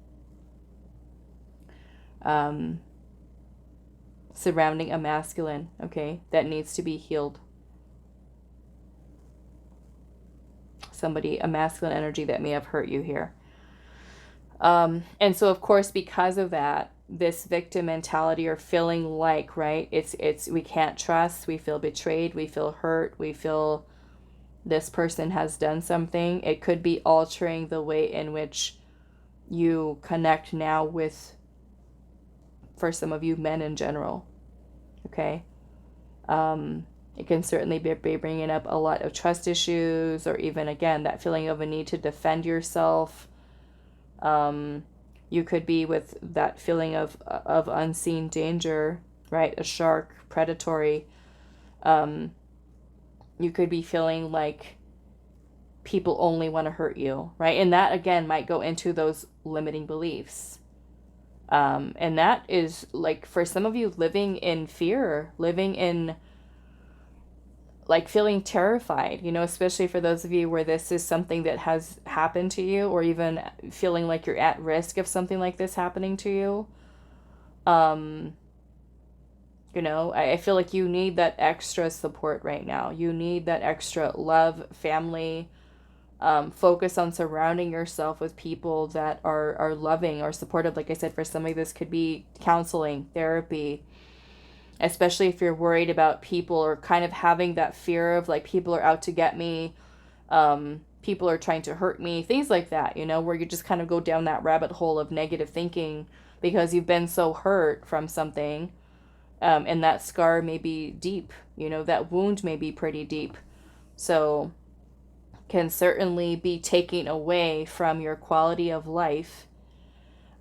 Surrounding a masculine, okay, that needs to be healed. Somebody, a masculine energy that may have hurt you here. And so, of course, because of that, this victim mentality or feeling like, right, it's we can't trust, we feel betrayed, we feel hurt, we feel this person has done something. It could be altering the way in which you connect now with, for some of you, men in general, okay? It can certainly be bringing up a lot of trust issues, or even, again, that feeling of a need to defend yourself. You could be with that feeling of unseen danger, right? A shark, predatory. You could be feeling like people only want to hurt you, right? And that, again, might go into those limiting beliefs. And that is, like, for some of you, living in fear, living in, like, feeling terrified, you know, especially for those of you where this is something that has happened to you, or even feeling like you're at risk of something like this happening to you. You know, I feel like you need that extra support right now. You need that extra love, family, focus on surrounding yourself with people that are loving or supportive. Like I said, for some of this could be counseling, therapy, especially if you're worried about people or kind of having that fear of, like, people are out to get me, people are trying to hurt me, things like that, you know, where you just kind of go down that rabbit hole of negative thinking because you've been so hurt from something, and that scar may be deep, you know, that wound may be pretty deep, so can certainly be taking away from your quality of life.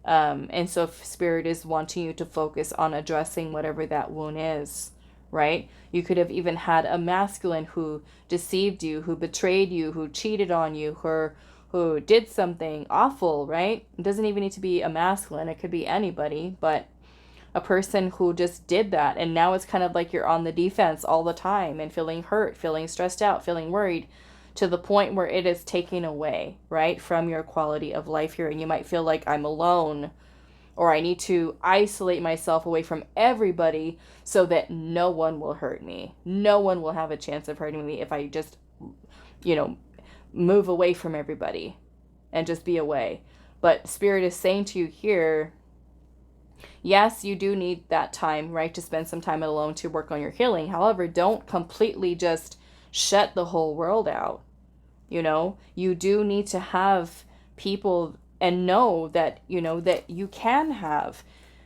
And so if Spirit is wanting you to focus on addressing whatever that wound is, right? You could have even had a masculine who deceived you, who betrayed you, who cheated on you, who did something awful, right? It doesn't even need to be a masculine. It could be anybody, but a person who just did that. And now it's kind of like you're on the defense all the time and feeling hurt, feeling stressed out, feeling worried, to the point where it is taking away, right, from your quality of life here. And you might feel like, I'm alone, or I need to isolate myself away from everybody so that no one will hurt me. No one will have a chance of hurting me if I just, you know, move away from everybody and just be away. But Spirit is saying to you here, yes, you do need that time, right, to spend some time alone to work on your healing. However, don't completely just shut the whole world out. You know, you do need to have people, and know that, you know, that you can have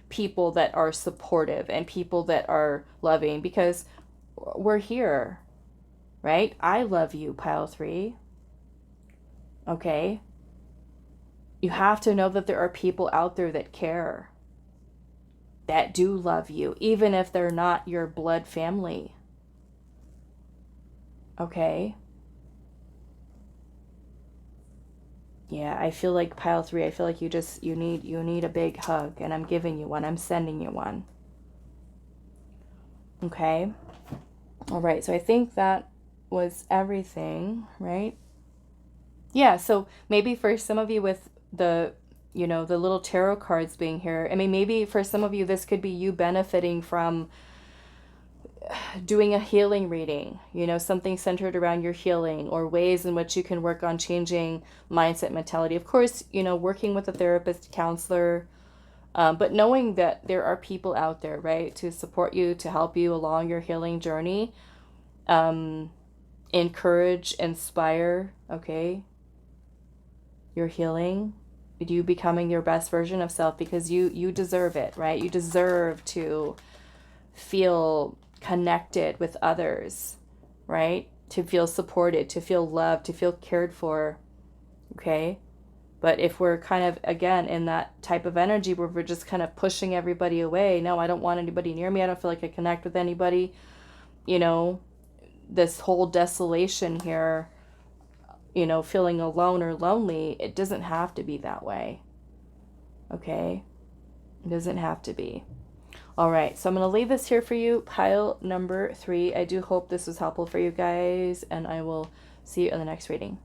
people that are supportive and people that are loving, because we're here, right? I love you, Pile 3. Okay? You have to know that there are people out there that care, that do love you, even if they're not your blood family. Okay. Yeah, I feel like pile 3, I feel like you need a big hug, and I'm giving you one. I'm sending you one. Okay. All right. So I think that was everything, right? Yeah, so maybe for some of you with the, the little tarot cards being here, I mean, maybe for some of you, this could be you benefiting from doing a healing reading, something centered around your healing or ways in which you can work on changing mindset mentality. Of course, working with a therapist, counselor, but knowing that there are people out there, right, to support you, to help you along your healing journey, encourage, inspire, okay, your healing, you becoming your best version of self, because you deserve it, right? You deserve to feel connected with others, right? To feel supported, to feel loved, to feel cared for, okay? But if we're kind of, again, in that type of energy where we're just kind of pushing everybody away, no, I don't want anybody near me, I don't feel like I connect with anybody, this whole desolation here, feeling alone or lonely, it doesn't have to be that way, okay? It doesn't have to be. All right, so I'm going to leave this here for you, pile number 3. I do hope this was helpful for you guys, and I will see you in the next reading.